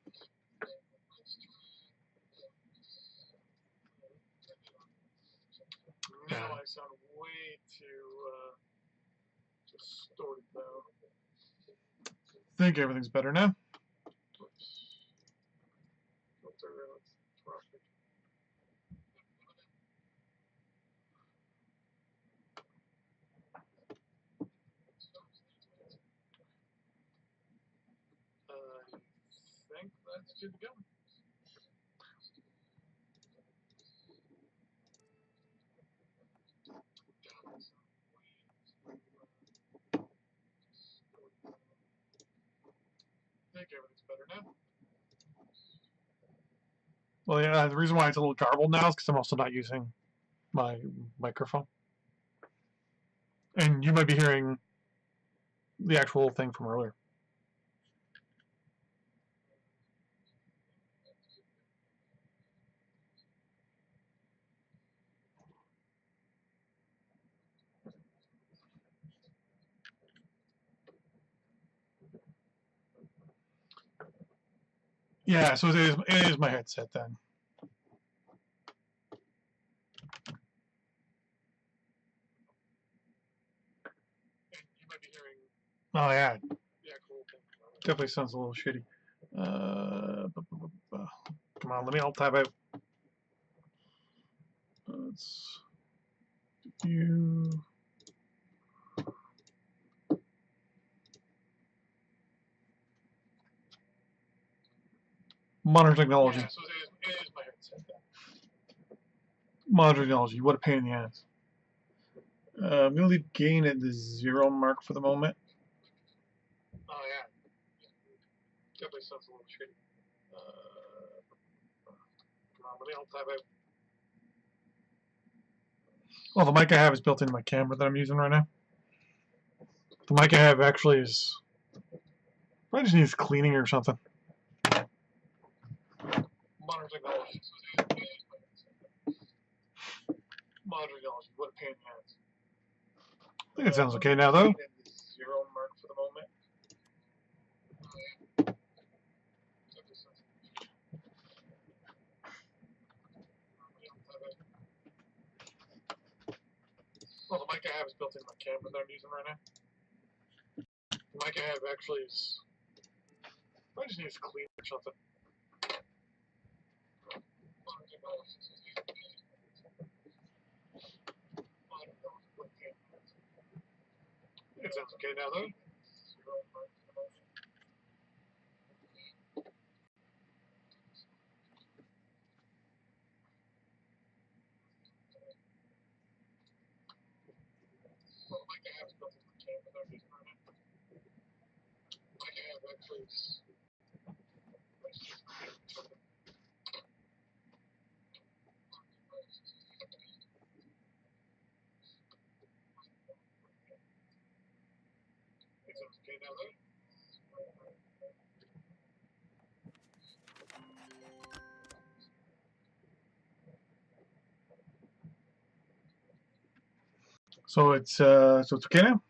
Now I sound way too distorted, though. I think everything's better now. Oops. Filter, let's drop it. I think that's good to go. Well, yeah, the reason why it's a little garbled now is because I'm also not using my microphone. And you might be hearing the actual thing from earlier. Yeah, so it is my headset then. Oh yeah, definitely sounds a little shitty. Come on, I'll type out. Let's do. Modern technology. Yeah, so it is my headset then. Modern technology, what a pain in the ass. I'm gonna leave gain at the 0 mark for the moment. Oh yeah, definitely sounds a little shitty. Come on, I'll type out. Well, the mic I have is built into my camera that I'm using right now. The mic I have actually is. I just needs cleaning or something. Modern technology. Modern technology. What a pain in the ass. I think it sounds okay now, though. 0 mark for the moment. Well, the mic I have is built into my camera that I'm using right now. The mic I have actually is. I just need to clean or something. It sounds okay now, though. Well, the mic I have is built into my camera that I'm using right now. The mic I have actually is. It sounds okay now, though. So it's okay now.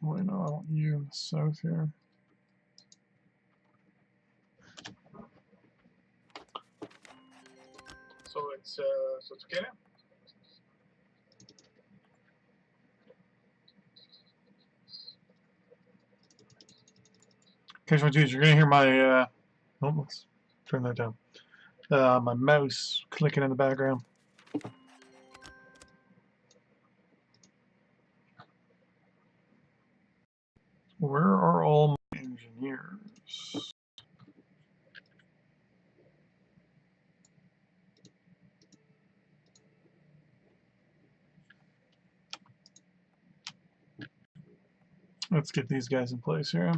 Wait, no, I want you in the south here. So it's okay now. Okay, so you're gonna hear my oh, let's turn that down. My mouse clicking in the background. Where are all my engineers? Let's get these guys in place here.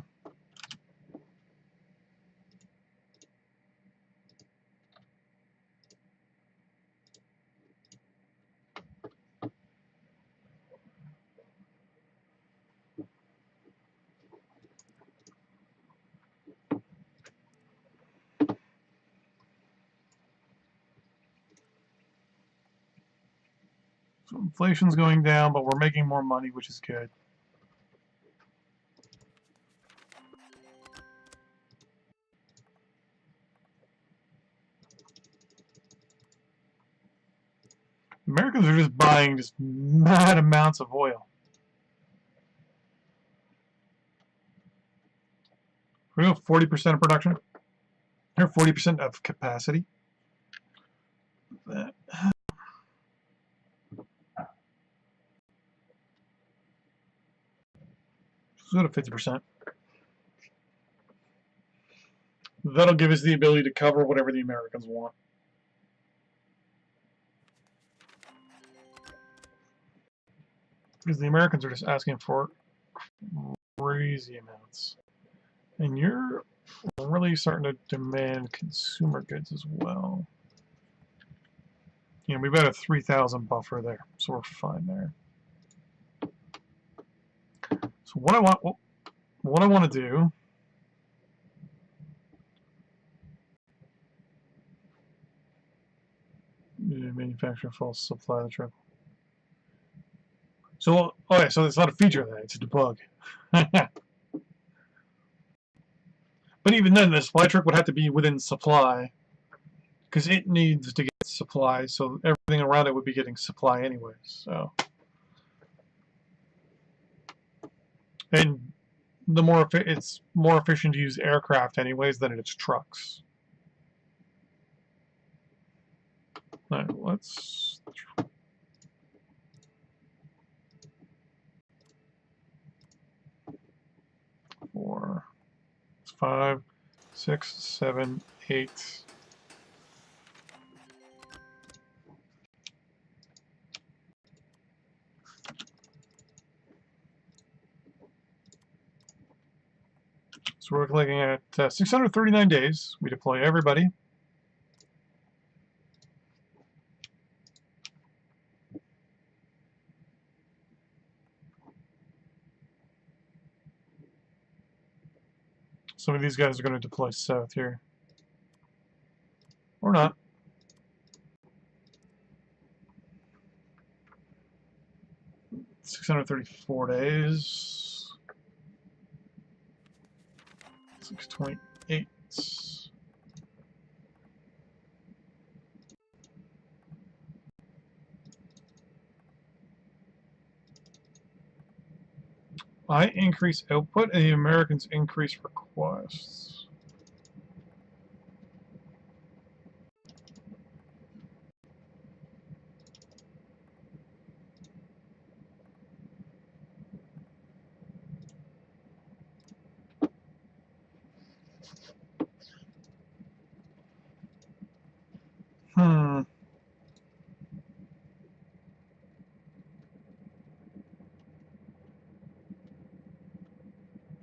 So inflation's going down, but we're making more money, which is good. Americans are just buying just mad amounts of oil. We're going to 40% of production, or 40% of capacity. That. So go to 50%. That'll give us the ability to cover whatever the Americans want. Because the Americans are just asking for crazy amounts. And you're really starting to demand consumer goods as well. You know, we've got a 3,000 buffer there, so we're fine there. So what I want to do manufacture false supply the triple. So okay, so it's not a feature of that, it's a debug. But even then, the supply trick would have to be within supply, because it needs to get supply, so everything around it would be getting supply anyways. So, and it's more efficient to use aircraft anyways than it's trucks. All right, let's. Four, 5, 6, 7, 8. So we're looking at 639 days. We deploy everybody. Some of these guys are going to deploy south here. Or not. $634 days. 628. I increase output and the Americans increase requests. Hmm.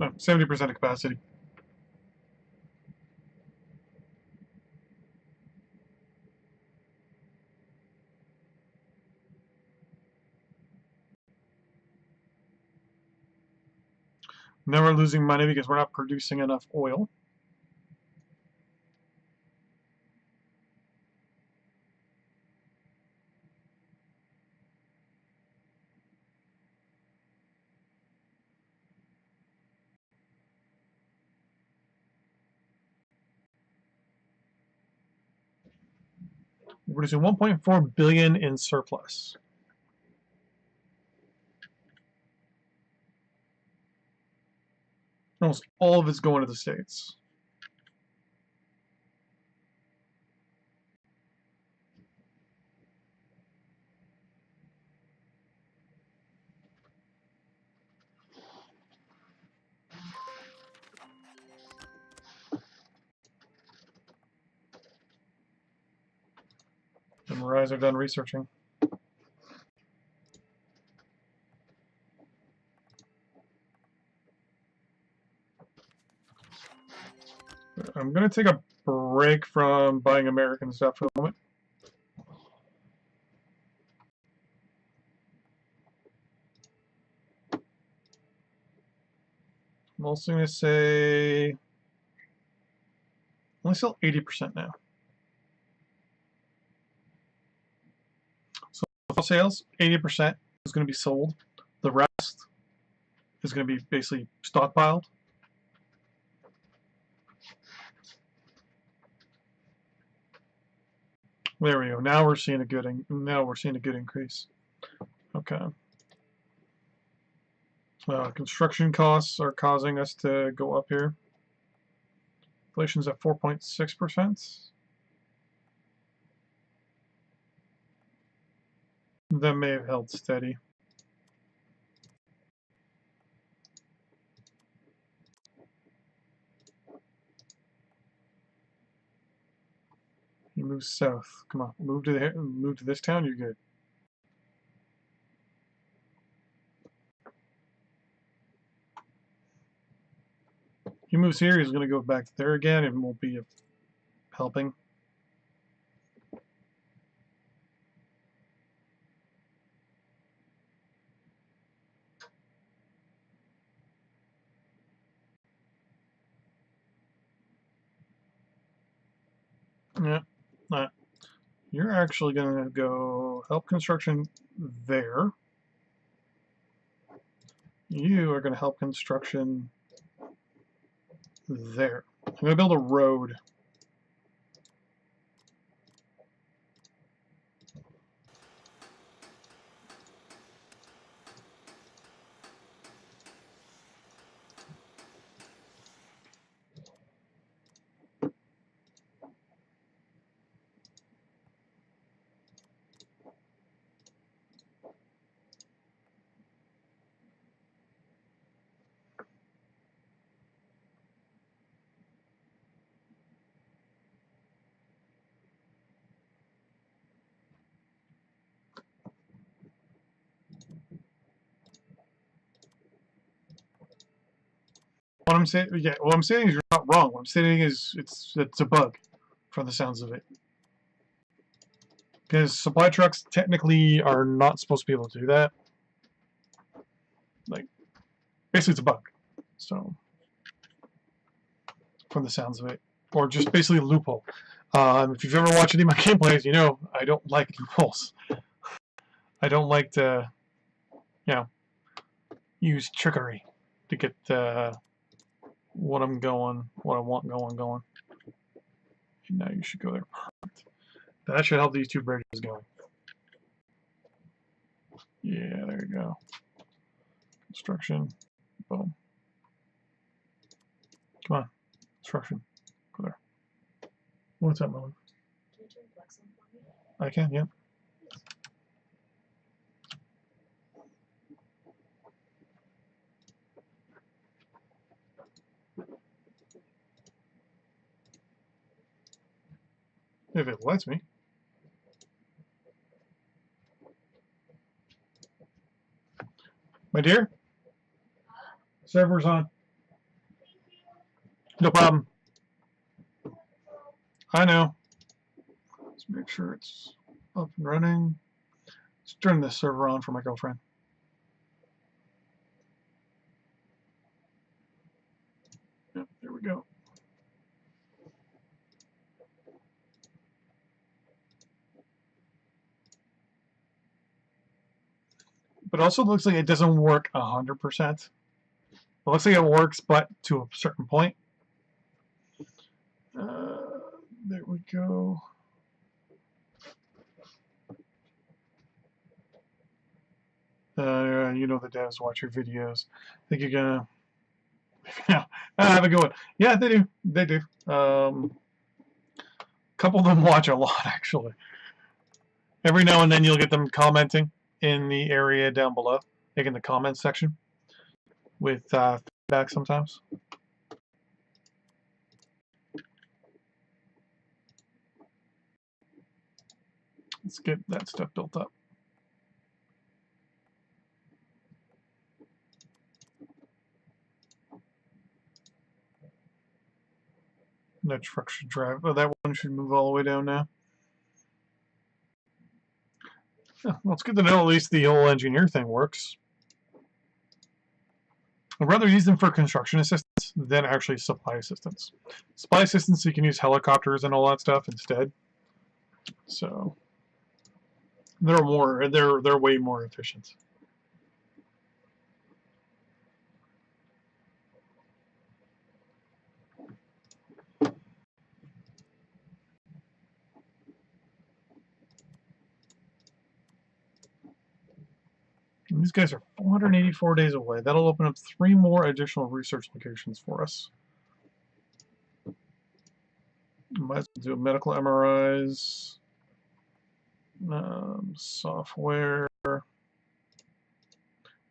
70% of capacity. Now we're losing money because we're not producing enough oil. We're producing 1.4 billion in surplus. Almost all of it's going to the States. And Rise are done researching. I'm going to take a break from buying American stuff for the moment. I'm also going to say only sell 80% now. So sales, 80% is going to be sold. The rest is going to be basically stockpiled. There we go. Now we're seeing a good increase. Okay. Construction costs are causing us to go up here. Inflation's at 4.6%. That may have held steady. You move south. Come on, move to this town. You're good. He moves here. He's going to go back there again, and won't be helping. Yeah. You're actually going to go help construction there. You are going to help construction there. I'm going to build a road. What I'm saying, yeah, what I'm saying is you're not wrong. What I'm saying is it's a bug, from the sounds of it. Because supply trucks technically are not supposed to be able to do that. Like, basically it's a bug. So, from the sounds of it. Or just basically a loophole. If you've ever watched any of my gameplays, you know I don't like loopholes. I don't like to, use trickery to get what I want going. And now you should go there. Perfect. That should help these two bridges going. Yeah, there you go. Construction. Boom. Come on. Construction. Go there. What's up, Melon? Can you turn flex on for me? I can, yeah. If it lets me. My dear? Server's on. No problem. I know. Let's make sure it's up and running. Let's turn this server on for my girlfriend. Yep, there we go. But it also looks like it doesn't work 100%. It looks like it works, but to a certain point. There we go. You know the devs watch your videos. I think you're gonna. Yeah, have a good one. Yeah, they do. They do. A couple of them watch a lot, actually. Every now and then you'll get them commenting in the area down below, like in the comments section, with feedback sometimes. Let's get that stuff built up. That truck should drive. Oh, that one should move all the way down now. Yeah, well, it's good to know at least the whole engineer thing works. I'd rather use them for construction assistance than actually supply assistance. Supply assistance, you can use helicopters and all that stuff instead. So they're way more efficient. And these guys are 484 days away. That'll open up 3 more additional research locations for us. Might as well do medical MRIs, software.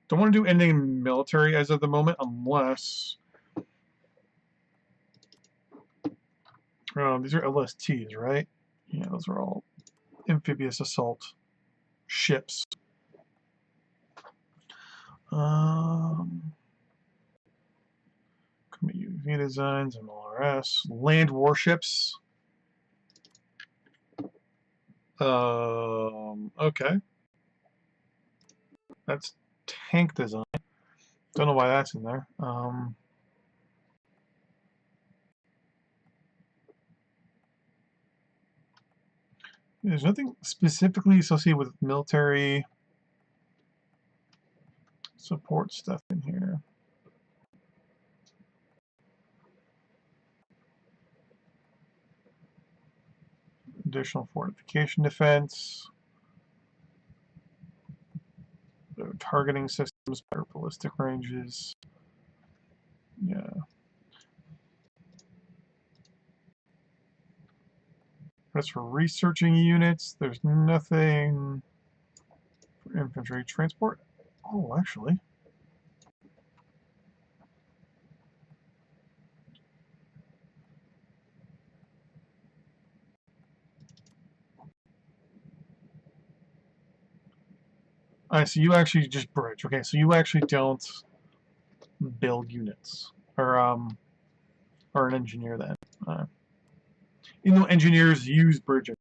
Don't want to do anything military as of the moment, unless these are LSTs, right? Yeah, those are all amphibious assault ships. UV designs, MLRS, land warships. Okay. That's tank design. Don't know why that's in there. There's nothing specifically associated with military support stuff in here. Additional fortification defense. Targeting systems, better ballistic ranges. Yeah. That's for researching units. There's nothing for infantry transport. Oh, actually. Alright, so you actually just bridge. Okay, so you actually don't build units. Or an engineer then. You know, engineers use bridging.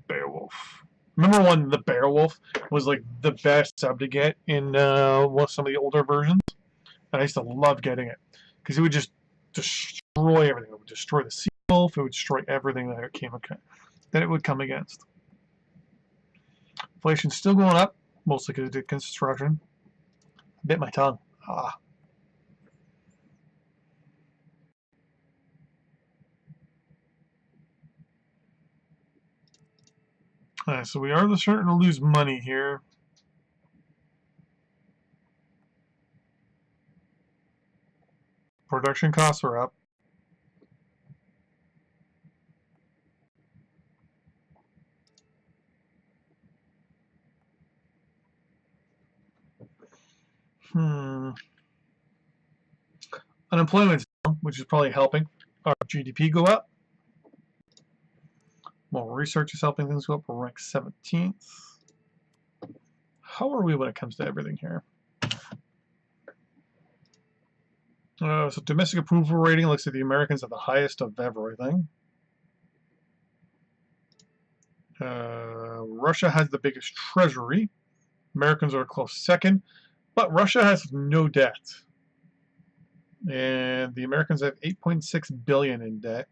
Beowulf. Remember when the Beowulf was like the best sub to get in some of the older versions? And I used to love getting it. Because it would just destroy everything. It would destroy the sea wolf. It would destroy everything that it would come against. Inflation's still going up, mostly because it did construction. Bit my tongue. Ah. Alright, so we are starting to lose money here. Production costs are up. Unemployment's down, which is probably helping our GDP go up. More research is helping things go up. We're ranked 17th. How are we when it comes to everything here? So domestic approval rating looks like the Americans have the highest of everything. Russia has the biggest treasury. Americans are a close second, but Russia has no debt. And the Americans have 8.6 billion in debt.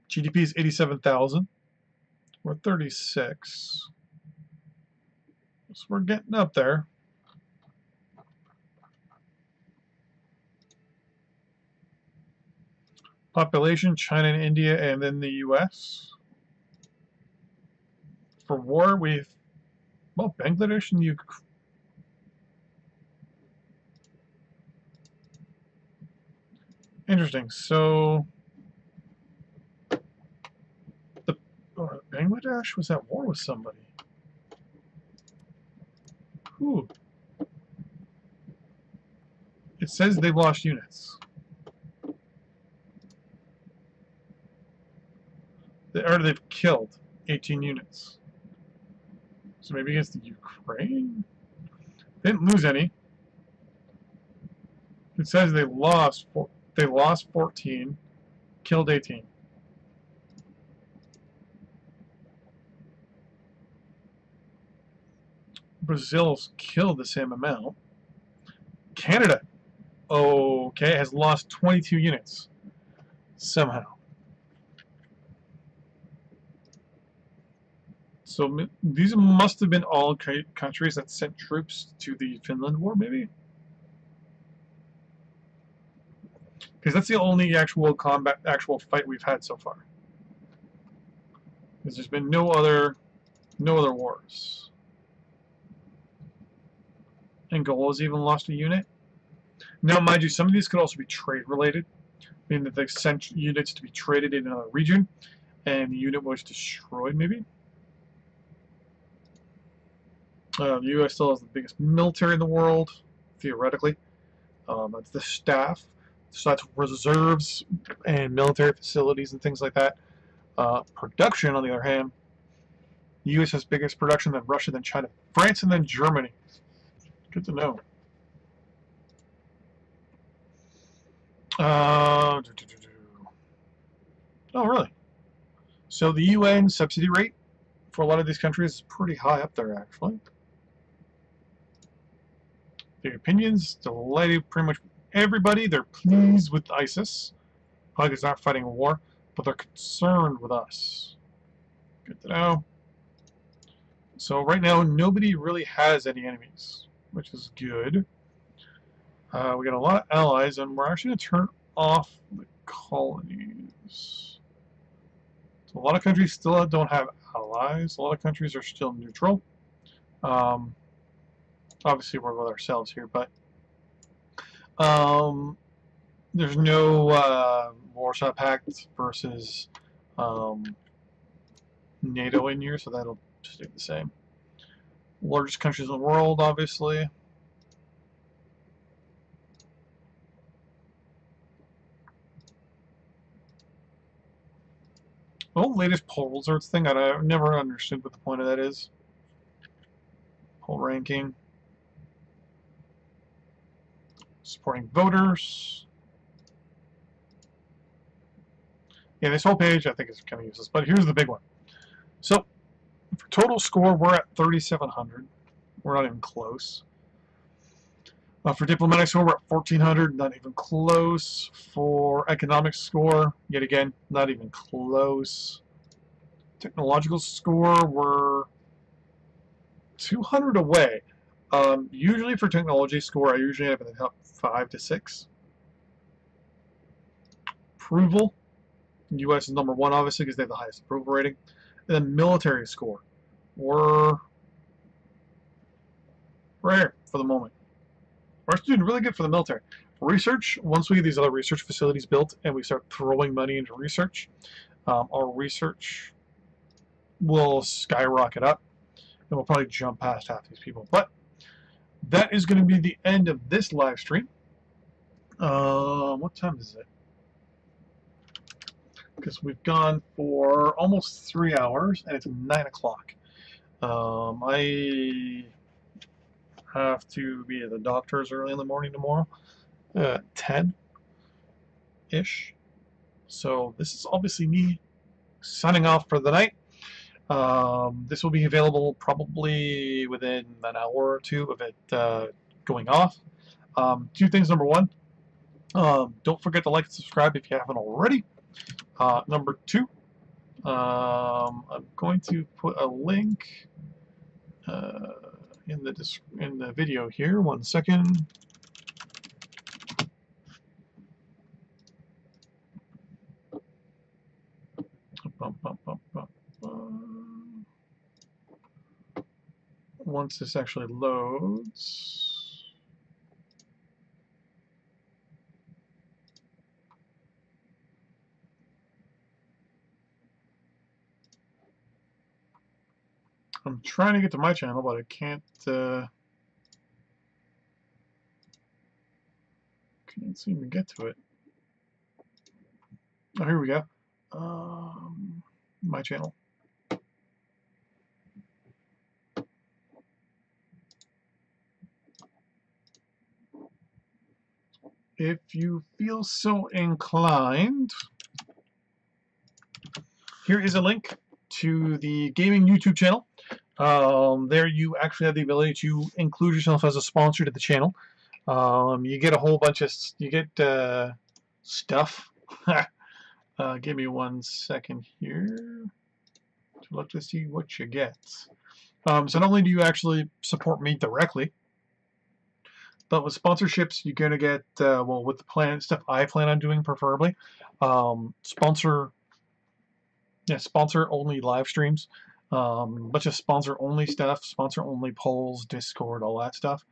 GDP is 87,000. We're 36. So we're getting up there. Population, China and India, and then the US. For war, we've, well, Bangladesh and Ukraine. Interesting. So, Bangladesh was at war with somebody. Who? It says they've lost units. Or they've killed 18 units. So maybe against the Ukraine? They didn't lose any. It says they lost 14, killed 18. Brazil's killed the same amount. Canada, okay, has lost 22 units somehow. So these must have been all countries that sent troops to the Finland War, maybe? Because that's the only actual fight we've had so far. Because there's been no other wars. Angola's even lost a unit. Now, mind you, some of these could also be trade related, meaning that they sent units to be traded in another region, and the unit was destroyed, maybe. The U.S. still has the biggest military in the world, theoretically. That's the staff. So that's reserves and military facilities and things like that. Production, on the other hand, the U.S. has biggest production, then Russia, then China, France, and then Germany. Good to know. Oh, really? So the UN subsidy rate for a lot of these countries is pretty high up there, actually. The opinions delighted pretty much everybody. They're pleased with ISIS. Probably because they're not fighting a war, but they're concerned with us. Good to know. So right now, nobody really has any enemies, which is good. We got a lot of allies, and we're actually going to turn off the colonies. So a lot of countries still don't have allies. A lot of countries are still neutral. Obviously, we're with ourselves here, but there's no Warsaw Pact versus NATO in here, so that'll stay the same. Largest countries in the world, obviously. Oh, latest poll results thing. I've never understood what the point of that is. Poll ranking. Supporting voters. Yeah, this whole page I think is kind of useless, but here's the big one. So, for total score, we're at 3,700. We're not even close. For diplomatic score, we're at 1,400, not even close. For economic score, yet again, not even close. Technological score, we're 200 away. Usually for technology score, I usually have in the top 5 to 6. Approval, U.S. is number 1, obviously, because they have the highest approval rating. And then military score, we're right here for the moment. We're actually doing really good for the military. Research, once we get these other research facilities built and we start throwing money into research, our research will skyrocket up and we'll probably jump past half these people. But that is going to be the end of this live stream. What time is it? Because we've gone for almost 3 hours and it's 9 o'clock. I have to be at the doctor's early in the morning tomorrow, 10-ish. So this is obviously me signing off for the night. This will be available probably within an hour or two of it going off. 2 things. Number 1, don't forget to like and subscribe if you haven't already. Number 2, I'm going to put a link in the video here. 1 second. Once this actually loads. I'm trying to get to my channel, but I can't seem to get to it. Oh, here we go. My channel. If you feel so inclined, here is a link to the gaming YouTube channel. There you actually have the ability to include yourself as a sponsor to the channel. You get a whole bunch of stuff. Give me 1 second here to look to see what you get. So not only do you actually support me directly, but with sponsorships, you're going to get, well, with the stuff I plan on doing, preferably, sponsor-only live streams, bunch of sponsor-only stuff, sponsor-only polls, Discord, all that stuff.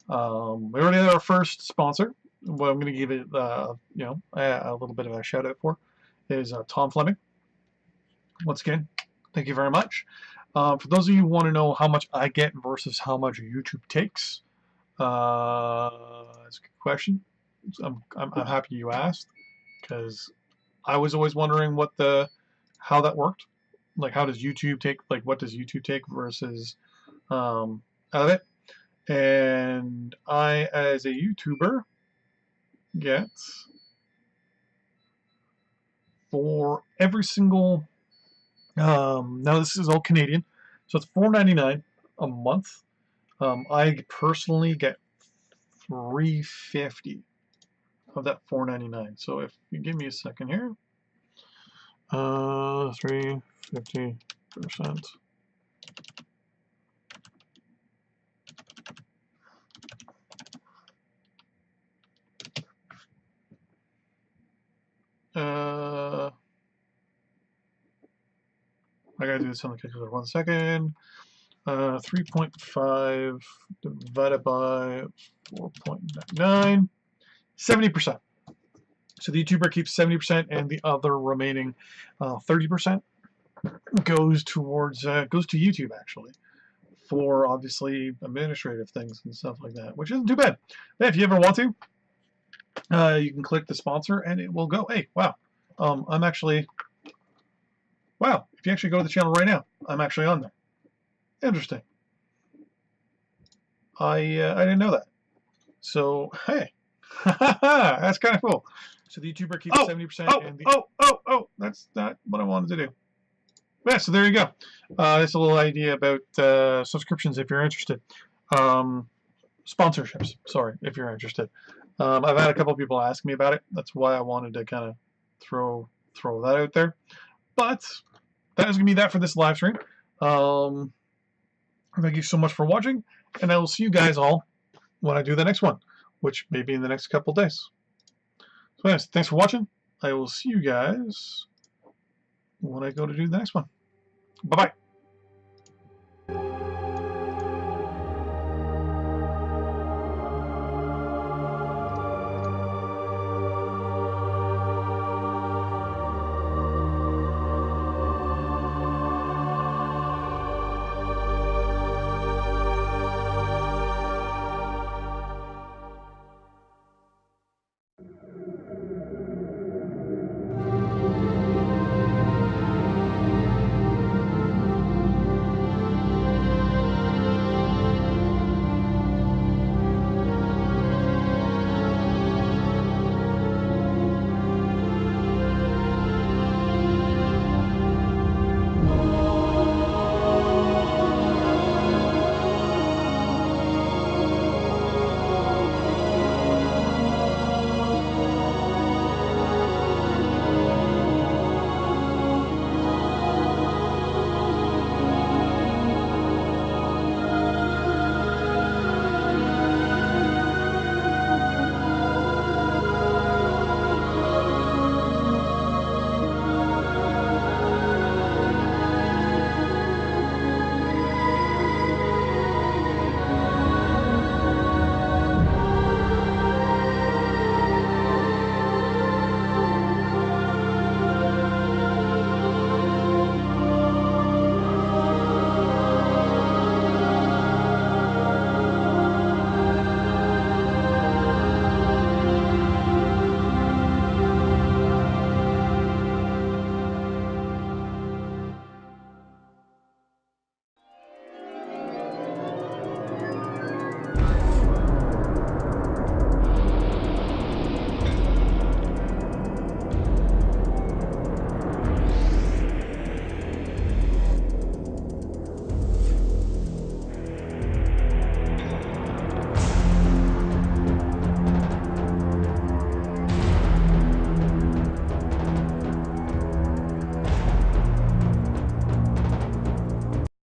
We already had our first sponsor. What I'm going to give it, a little bit of a shout-out for is Tom Fleming. Once again, thank you very much. For those of you who want to know how much I get versus how much YouTube takes, that's a good question. I'm happy you asked, because I was always wondering how that worked. Like, how does YouTube take, like, what does YouTube take versus out of it? And I, as a YouTuber, get for every single now this is all Canadian, so it's $4.99 a month. I personally get $3.50 of that $4.99. So if you give me a second here, 3.50%. I gotta do this on the calculator. 1 second. 3.5 divided by 4.99, 70%. So the YouTuber keeps 70%, and the other remaining 30% goes towards goes to YouTube, actually, for obviously administrative things and stuff like that, which isn't too bad. But if you ever want to, you can click the sponsor, and it will go. Hey, wow, I'm actually. Wow, if you actually go to the channel right now, I'm actually on there. Interesting. I didn't know that. So, hey, that's kind of cool. So the YouTuber keeps 70%. And the that's not what I wanted to do. Yeah, so there you go. That's a little idea about subscriptions if you're interested. Sponsorships, sorry, if you're interested. I've had a couple people ask me about it. That's why I wanted to kind of throw that out there. But that is going to be that for this live stream. Thank you so much for watching, and I will see you guys all when I do the next one, which may be in the next couple days. So anyways, thanks for watching. I will see you guys when I go to do the next one. Bye-bye.